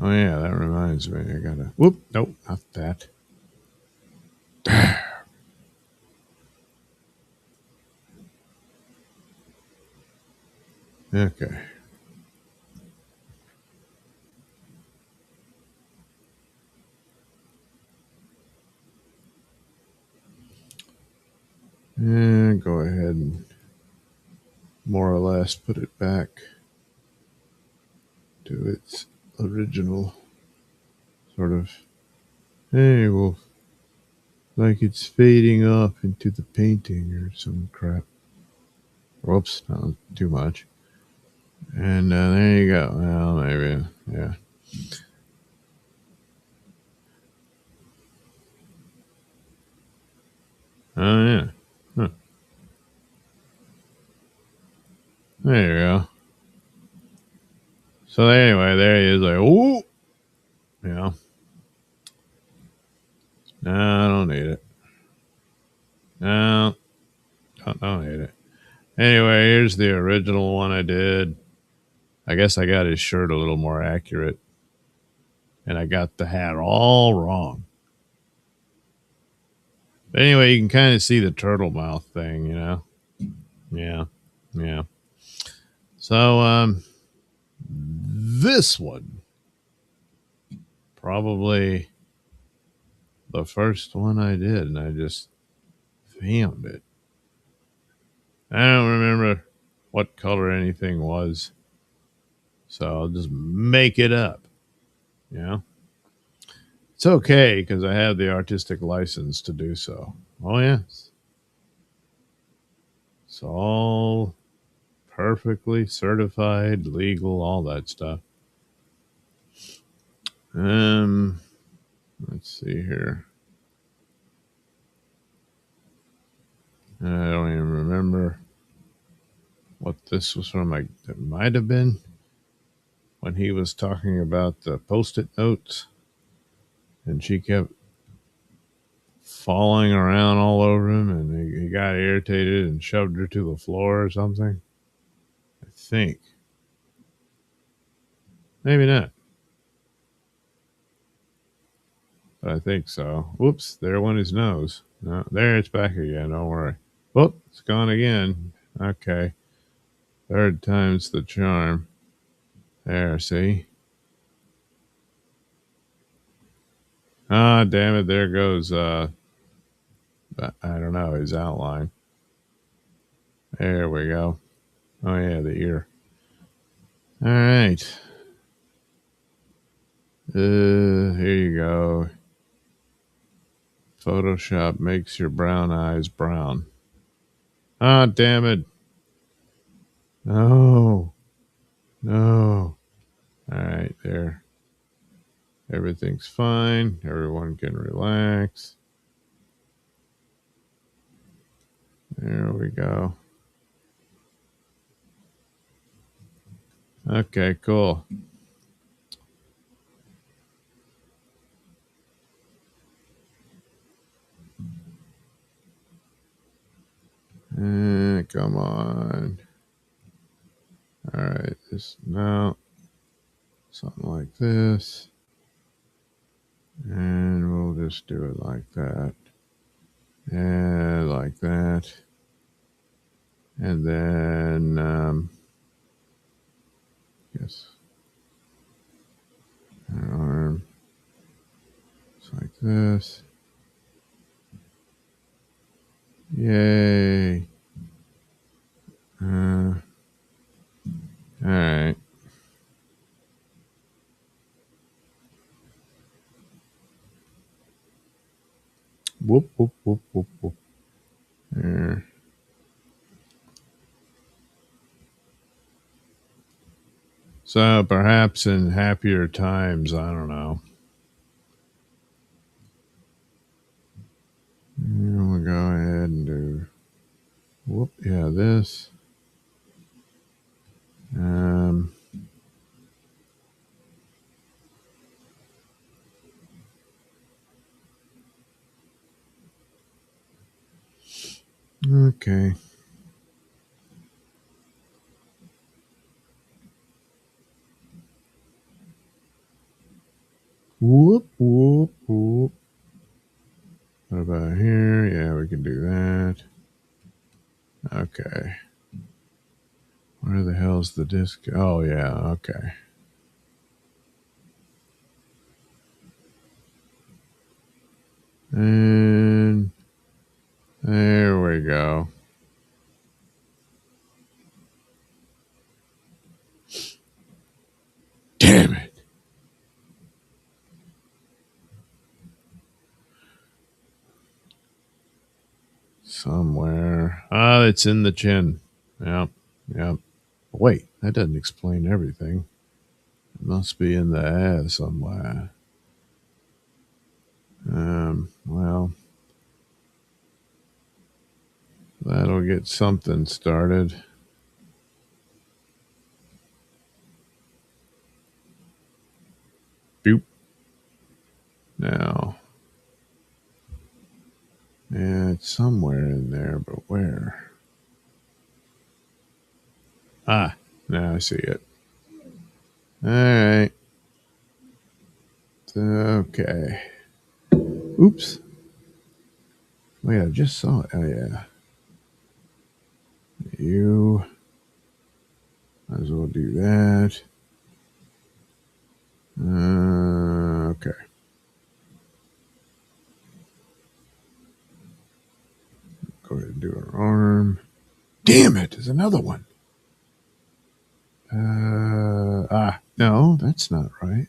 Oh yeah, that reminds me. I gotta. Whoop! Nope, not that. Okay. And go ahead and more or less put it back to its original sort of. Hey, well, like it's fading off into the painting or some crap. Whoops, not too much. And there you go. Well, maybe, yeah. Oh, yeah. Huh. There you go. So anyway, there he is. Like, ooh, yeah. No, I don't need it. No, don't need it. Anyway, here's the original one I did. I guess I got his shirt a little more accurate. And I got the hat all wrong. But anyway, you can kind of see the turtle mouth thing, you know? Yeah. Yeah. So, this one, probably the first one I did, and I just found it. I don't remember what color anything was. So I'll just make it up. You know? It's okay because I have the artistic license to do so. Oh, yes. It's all perfectly certified, legal, all that stuff. Let's see here. I don't even remember what this was from. It might have been when he was talking about the Post-it notes, and she kept falling around all over him, and he got irritated and shoved her to the floor or something. I think. Maybe not. But I think so. Whoops, there went his nose. No, there it's back again. Don't worry. Whoop, it's gone again. Okay. Third time's the charm. There, see? Ah, damn it. There goes, I don't know, his outline. There we go. Oh, yeah, the ear. All right. Here you go. Photoshop makes your brown eyes brown. Ah, damn it. No. No. All right, there. Everything's fine. Everyone can relax. There we go. Okay, cool. Come on. All right, this now something like this, and we'll just do it like that, and like that, and then yes, arm, it's like this. Yay! All right. Whoop, whoop, whoop, whoop, whoop. There. So perhaps in happier times, I don't know. We'll go ahead and do. Whoop, yeah, this. Okay. Whoop, whoop, whoop. What about here? Yeah, we can do that. Okay. Where the hell's the disc? Oh, yeah, okay. And there we go. Damn it. Somewhere. Ah, it's in the chin. Yep, yep. Wait, that doesn't explain everything. It must be in the ass somewhere. Well, that'll get something started. Boop. Now. Yeah, it's somewhere in there, but where? Ah, now I see it. All right. Okay. Oops. Wait, I just saw it. Oh, yeah. You. Might as well do that. Okay. Go ahead and do an arm. Damn it, there's another one. No, that's not right.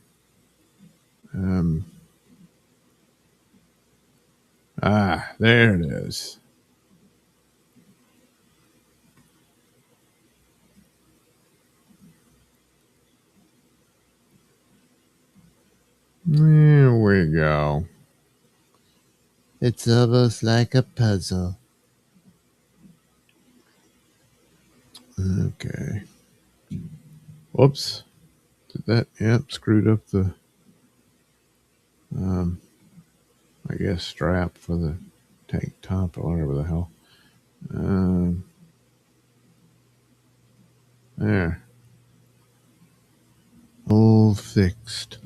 There it is. There we go. It's almost like a puzzle. Okay. Whoops. Did that? Yep, screwed up the, I guess, strap for the tank top or whatever the hell. There. All fixed.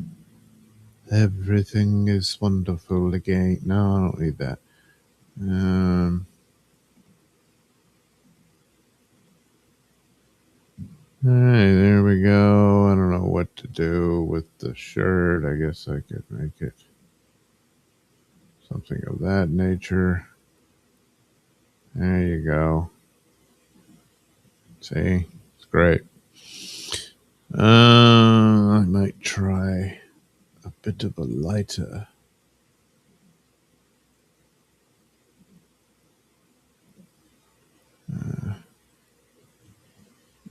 Everything is wonderful again. No, I don't need that. All right, there we go. I don't know what to do with the shirt. I guess I could make it something of that nature. There you go. See? It's great. I might try a bit of a lighter.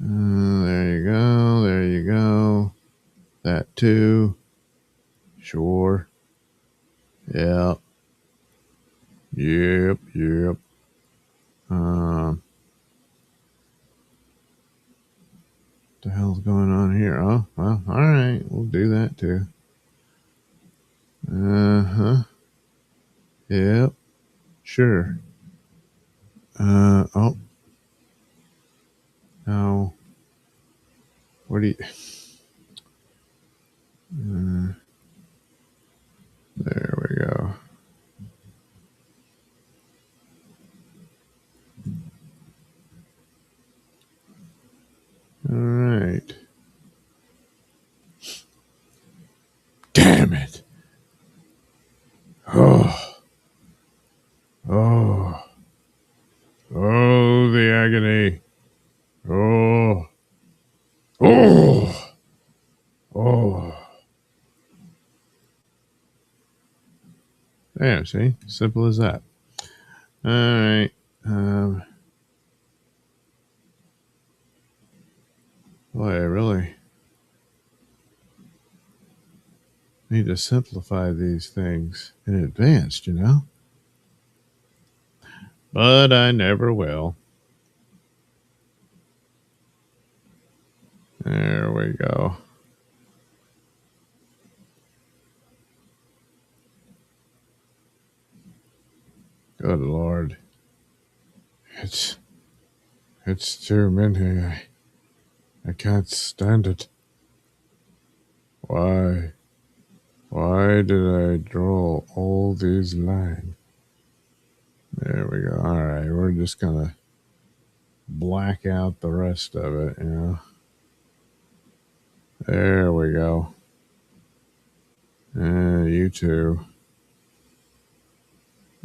There you go. There you go. That too. Sure. Yeah. Yep. Yep. What the hell's going on here? Oh, well, all right. We'll do that too. Yep. Sure. Oh. No. What do you... there we go. All right. Damn it. Oh. Oh. Oh, the agony. Oh. Oh. Oh. There, see? Simple as that. All right. Boy, I really need to simplify these things in advance, But I never will. There we go. Good Lord. It's too many. I can't stand it. Why did I draw all these lines? There we go. All right, we're just gonna black out the rest of it, There we go. You too.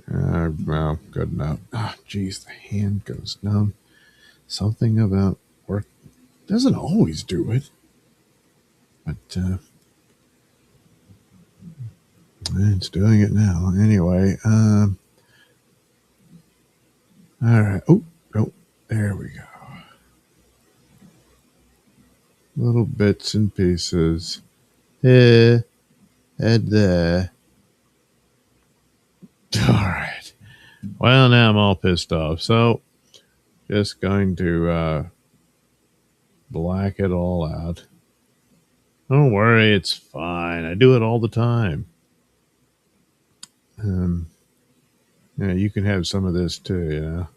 Well, good enough. Geez, the hand goes numb. Something about work doesn't always do it, but it's doing it now. Anyway, all right. Oh, there we go. Little bits and pieces. Here and there. All right. Well, now I'm all pissed off. So, just going to black it all out. Don't worry, it's fine. I do it all the time. Yeah, you can have some of this too,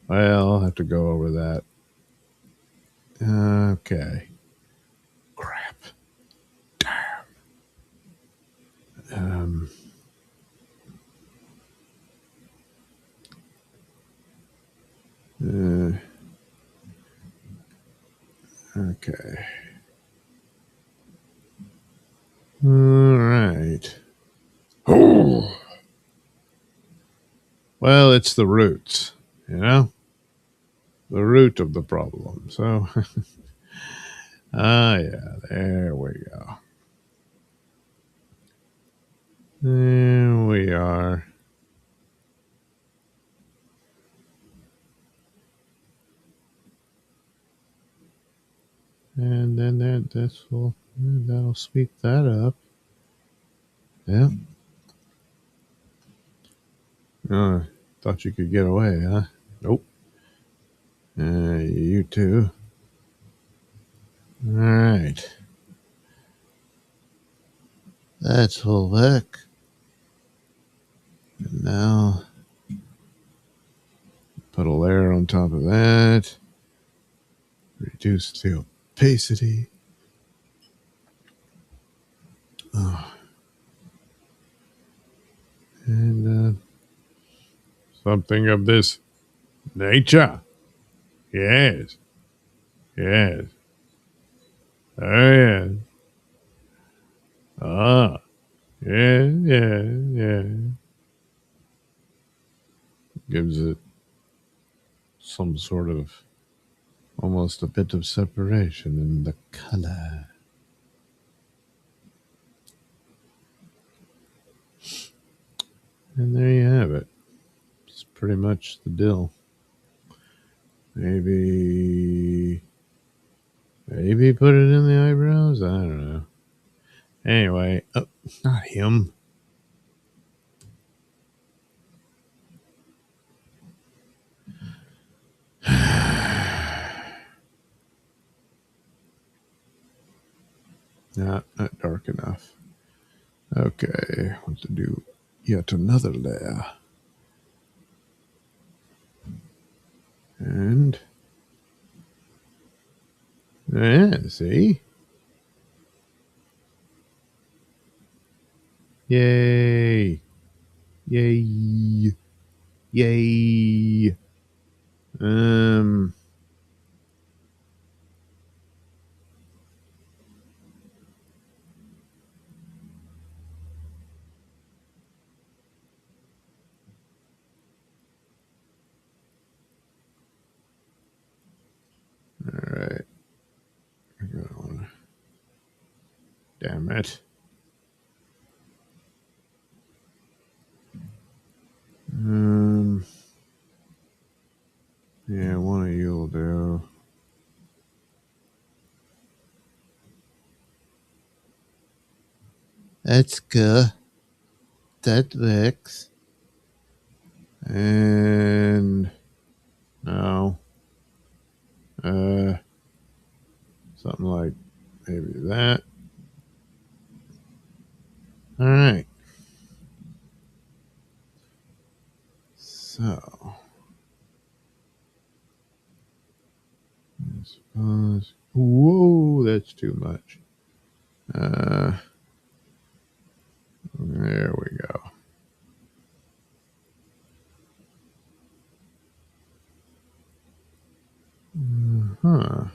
Well, I'll have to go over that. Okay. Crap. Damn. Okay. All right. Oh. Well, it's the roots, The root of the problem. So, yeah, there we go. There we are. And then that'll sweep that up. Yeah. Thought you could get away, huh? Nope. You too. All right. That's all back. And now put a layer on top of that. Reduce the opacity. And something of this nature. Yes. Yes. Oh, yeah. Yeah. Gives it some sort of almost a bit of separation in the color. And there you have it. It's pretty much the deal. Maybe put it in the eyebrows? I don't know. Anyway, not him. Not dark enough. Okay, want to do yet another layer. And yeah, see? Yay. Yay. Yay. All right. Damn it. Yeah, one of you will do. That's good. That works. And no. Something like maybe that. All right. So, I suppose. Whoa, that's too much. There we go. Huh.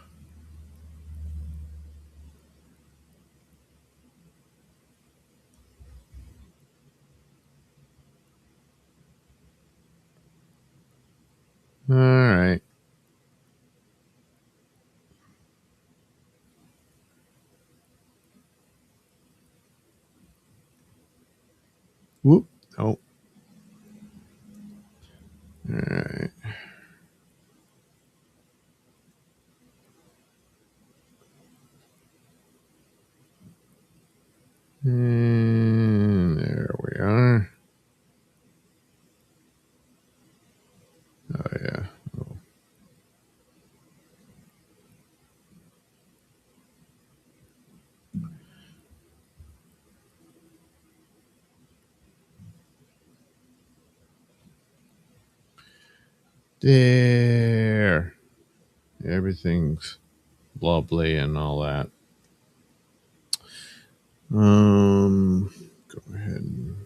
All right. Whoop. Oh. All right. And there we are. Oh, yeah. Oh. There. Everything's lovely and all that. Go ahead and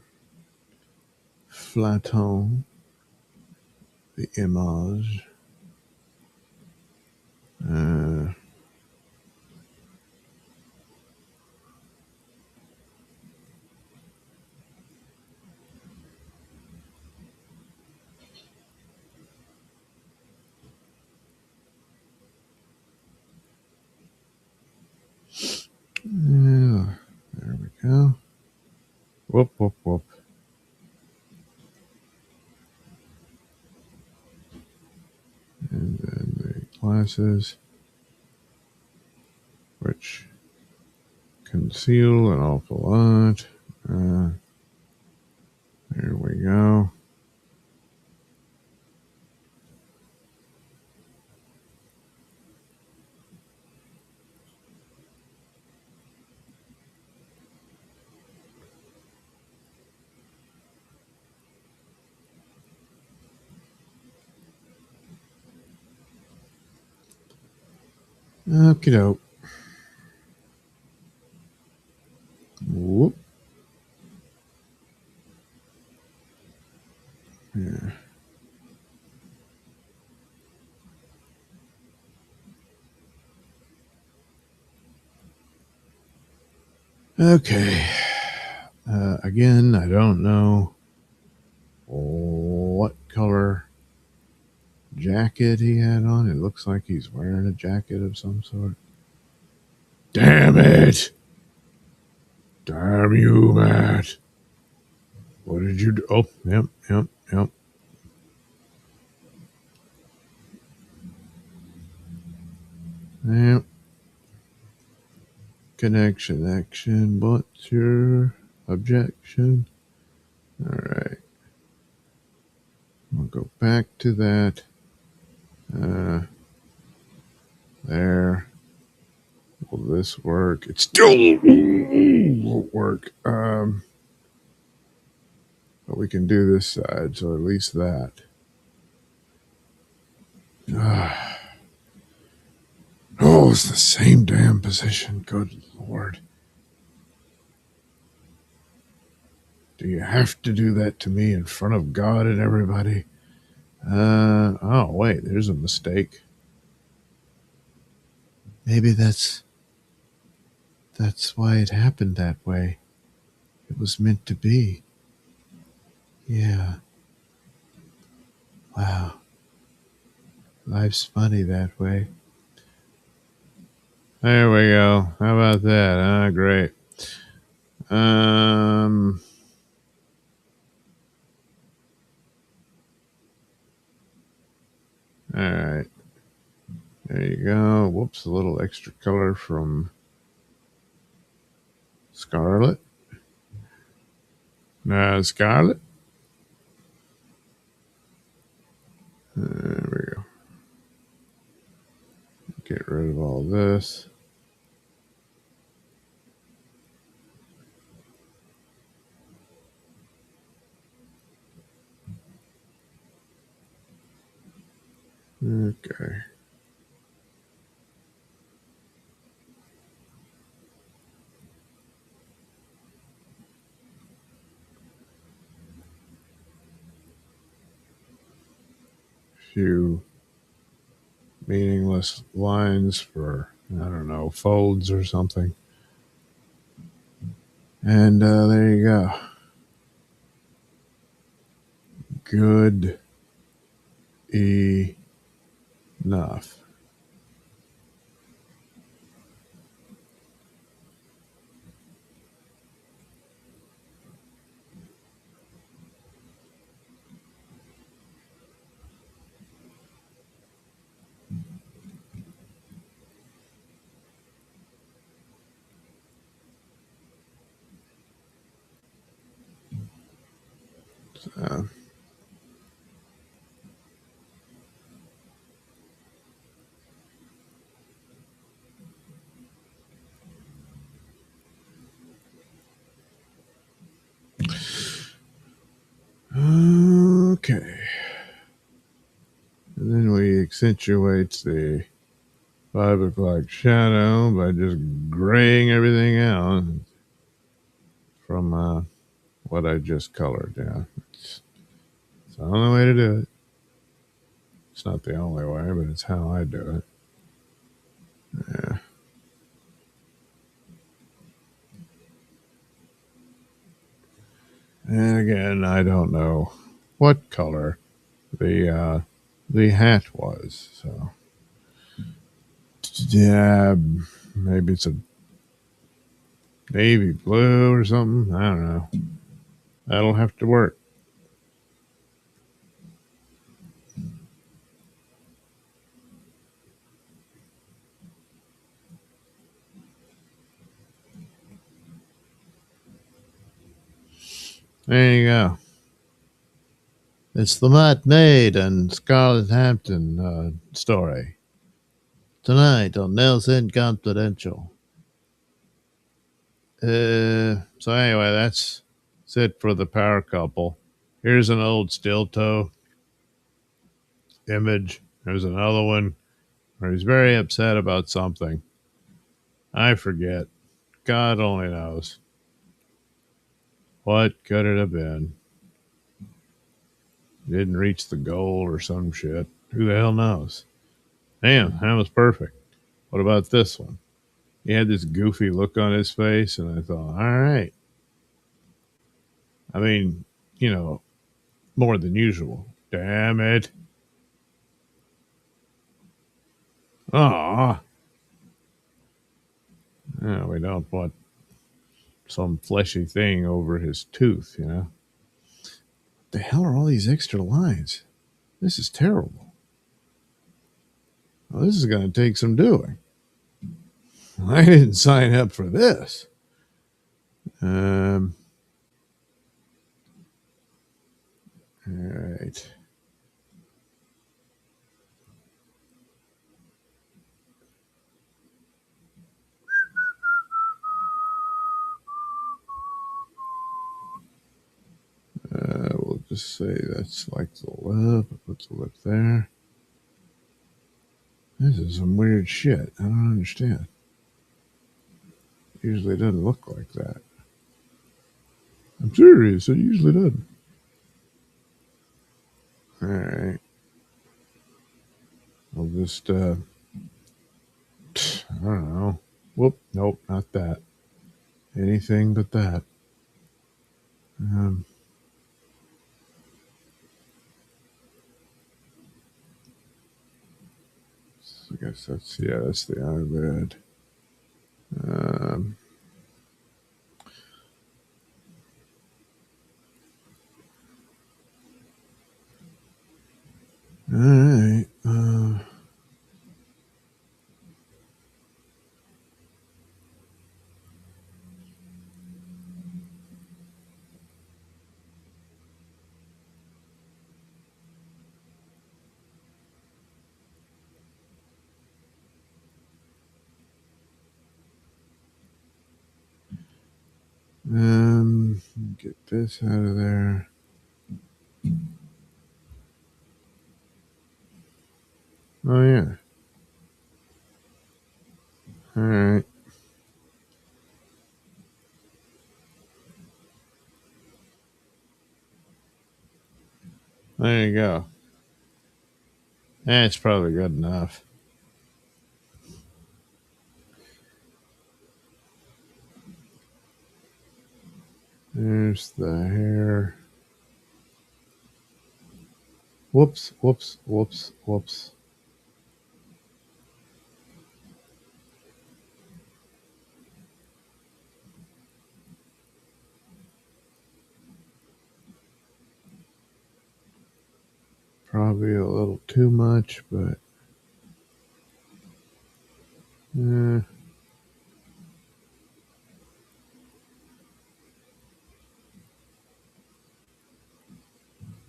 flatten the image. Yeah, there we go. Whoop, whoop, whoop. And then the glasses, which conceal an awful lot. There we go. Okie doke. Whoop. Yeah. Okay. Again, I don't know what color jacket he had on. It looks like he's wearing a jacket of some sort. Damn it! Damn you, Matt. What did you do? Oh, yep. Yep. Connection, action. What's your objection? All right. We'll go back to that. There. Will this work? It still won't work. But we can do this side, so at least that. Oh, it's the same damn position. Good Lord. Do you have to do that to me in front of God and everybody? Oh, wait, there's a mistake. Maybe that's why it happened that way. It was meant to be. Yeah. Wow. Life's funny that way. There we go. How about that? Great. All you go. Whoops, a little extra color from Scarlet. Scarlet. There we go. Get rid of all this. Okay. Few meaningless lines for, I don't know, folds or something. And there you go. Good enough. So, okay. And then we accentuate the 5 o'clock shadow by just graying everything out from what I just colored. Yeah, it's the only way to do it. It's not the only way, but it's how I do it. Yeah. And again, I don't know what color the hat was. So yeah, maybe it's a navy blue or something. I don't know. That'll have to work. There you go. It's the Matt Maid and Scarlett Hampton story. Tonight on Nailsin Confidential. So anyway, that's it for the power couple. Here's an old steel toe image. There's another one where he's very upset about something. I forget. God only knows. What could it have been? Didn't reach the goal or some shit. Who the hell knows? Damn, that was perfect. What about this one? He had this goofy look on his face, and I thought, all right. I mean, you know, more than usual. Damn it. Ah. Yeah, we don't want some fleshy thing over his tooth, you know. What the hell are all these extra lines? This is terrible. Well, this is going to take some doing. I didn't sign up for this. All right. We'll just say that's like the lip. Put the lip there. This is some weird shit. I don't understand. Usually doesn't look like that. I'm serious. It usually doesn't. All right. I'll just, I don't know. Whoop. Nope, not that. Anything but that. I guess that's the eyelid. All right. Get this out of there. Oh, yeah. All right. There you go. That's probably good enough. There's the hair. Whoops, whoops, whoops, whoops. Probably a little too much, but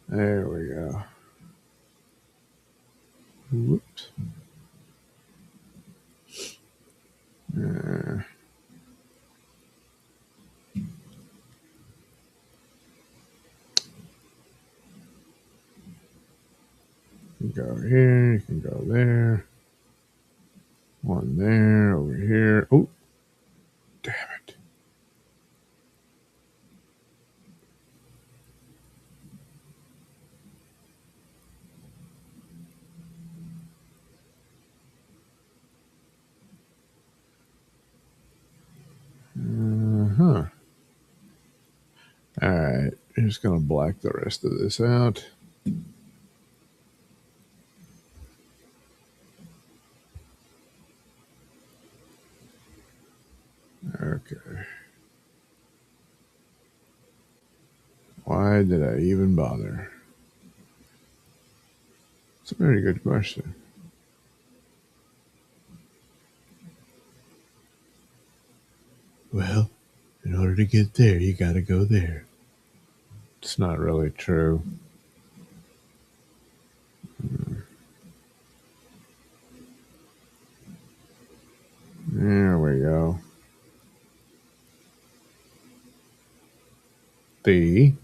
there we go. Whoops. You can go here, you can go there. One there, over here. Oh, damn it. Uh-huh. All right, I'm just going to black the rest of this out. Okay. Why did I even bother? It's a very good question. Well, in order to get there, you got to go there. It's not really true. There we go. B.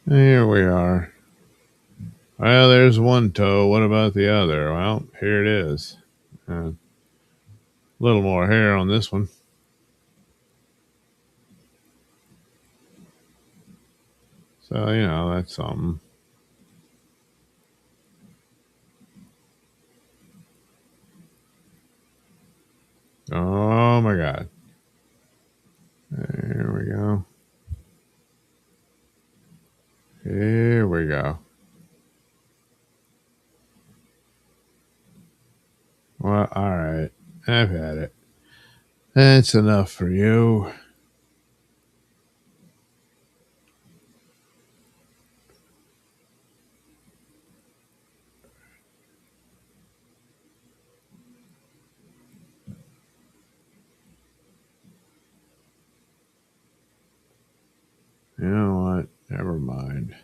Here we are. Well, there's one toe. What about the other? Well, here it is. A little more hair on this one. So, that's something. Oh, my God. There we go. Here we go. Well, all right. I've had it. That's enough for you. You know what? Never mind.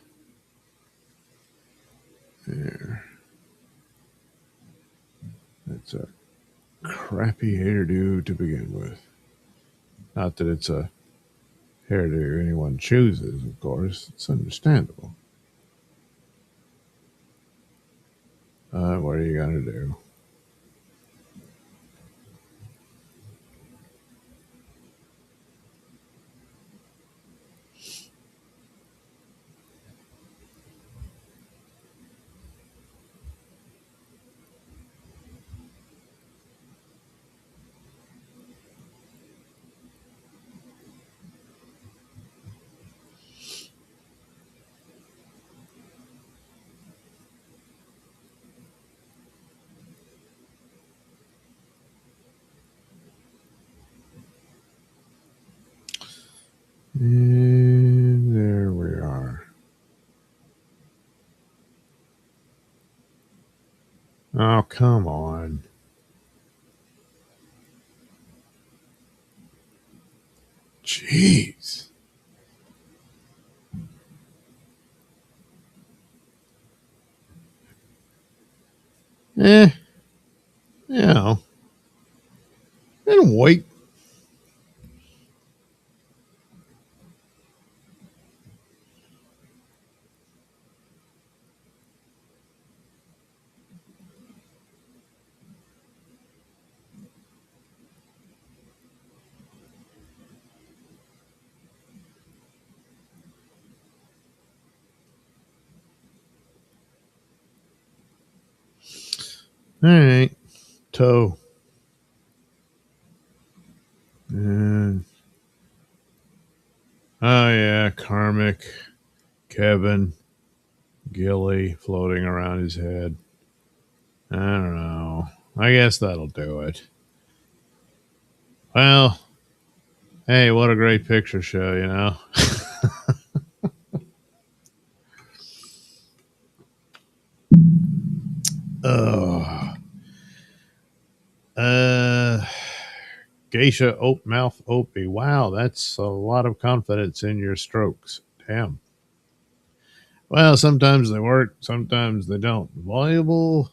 There. That's a crappy hairdo to begin with. Not that it's a hairdo anyone chooses, of course. It's understandable. What are you going to do? Oh, come on. Jeez. Eh, you know, and wait. All right. Toe. And, oh, yeah. Karmic. Kevin. Gilly floating around his head. I don't know. I guess that'll do it. Well, hey, what a great picture show, you know? Oh. Geisha Mouth Opie. Wow, that's a lot of confidence in your strokes. Damn. Well, sometimes they work, sometimes they don't. Voluble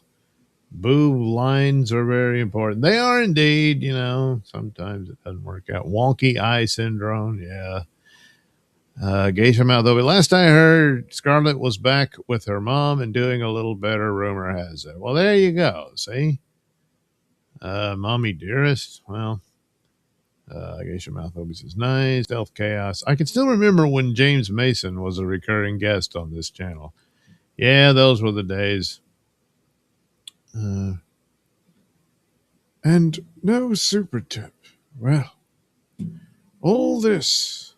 boob lines are very important. They are indeed, you know. Sometimes it doesn't work out. Wonky eye syndrome, yeah. Geisha Mouth Opie. Last I heard, Scarlett was back with her mom and doing a little better, rumor has it. Well, there you go, see? Mommy Dearest, well, Geisha Mouth Opie says, nice. Stealth Chaos. I can still remember when James Mason was a recurring guest on this channel. Yeah, those were the days. And no super tip. Well, all this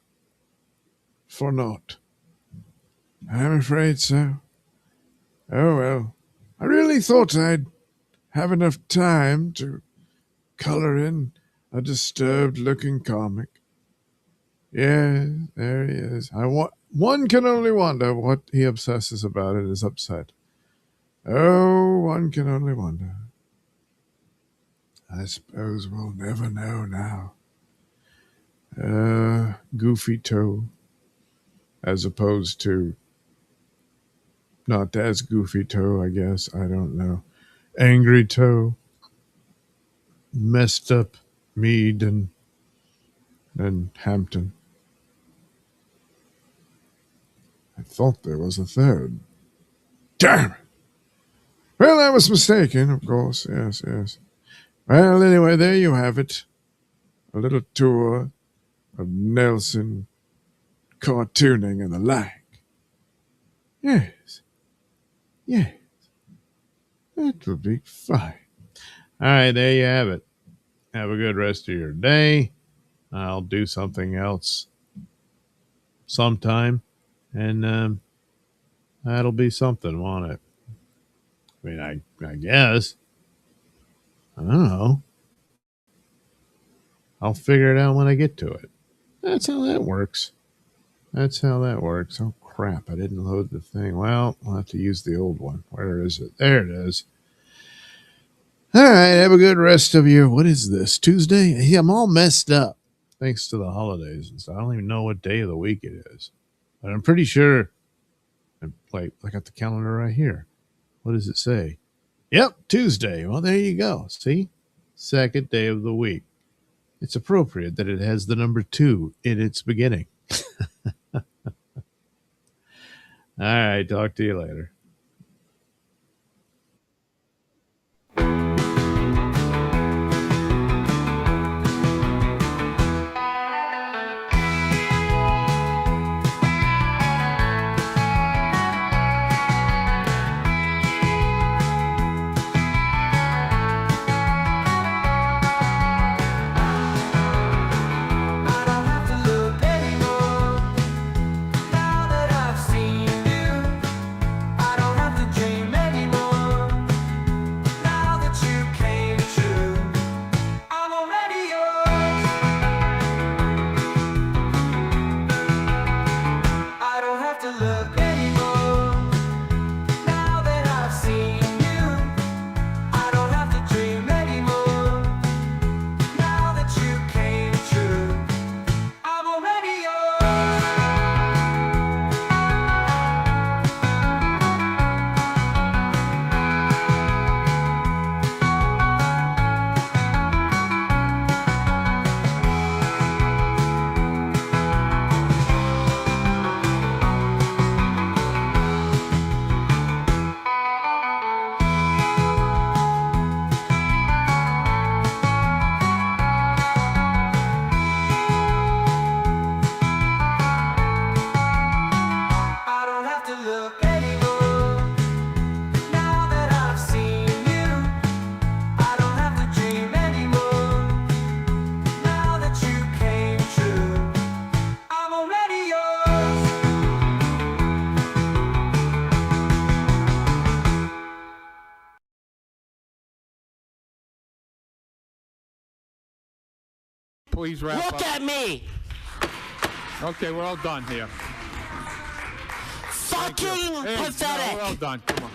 for naught. I'm afraid so. Oh well. I really thought I'd have enough time to color in a disturbed looking comic. Yeah, there he is. One can only wonder what he obsesses about in his upset. Oh, one can only wonder. I suppose we'll never know now. Goofy Toe, as opposed to not as Goofy Toe, I guess. I don't know. Angry Toe, Messed Up Mead, and Hampton. I thought there was a third. Damn it! Well, I was mistaken, of course. Yes, yes. Well, anyway, there you have it. A little tour of Nailsin cartooning and the like. Yes. Yes. That will be fine. All right, there you have it. Have a good rest of your day. I'll do something else sometime, and that'll be something, won't it? I mean, I guess. I don't know. I'll figure it out when I get to it. That's how that works. That's how that works. Oh, crap. I didn't load the thing. Well, I'll have to use the old one. Where is it? There it is. All right. Have a good rest of your, what is this, Tuesday? Yeah, I'm all messed up thanks to the holidays and stuff. I don't even know what day of the week it is. But I'm pretty sure. Wait, I got the calendar right here. What does it say? Yep, Tuesday. Well, there you go. See? Second day of the week. It's appropriate that it has the number 2 in its beginning. All right, talk to you later. I don't have to look anymore. Now that I've seen you, I don't have to dream anymore. Now that you came true, I'm already yours. I don't have to look anymore. Now that I've seen you, please wrap up. Look at me. Okay, we're all done here. Fucking Hey, no, pathetic. we're all done. Come on.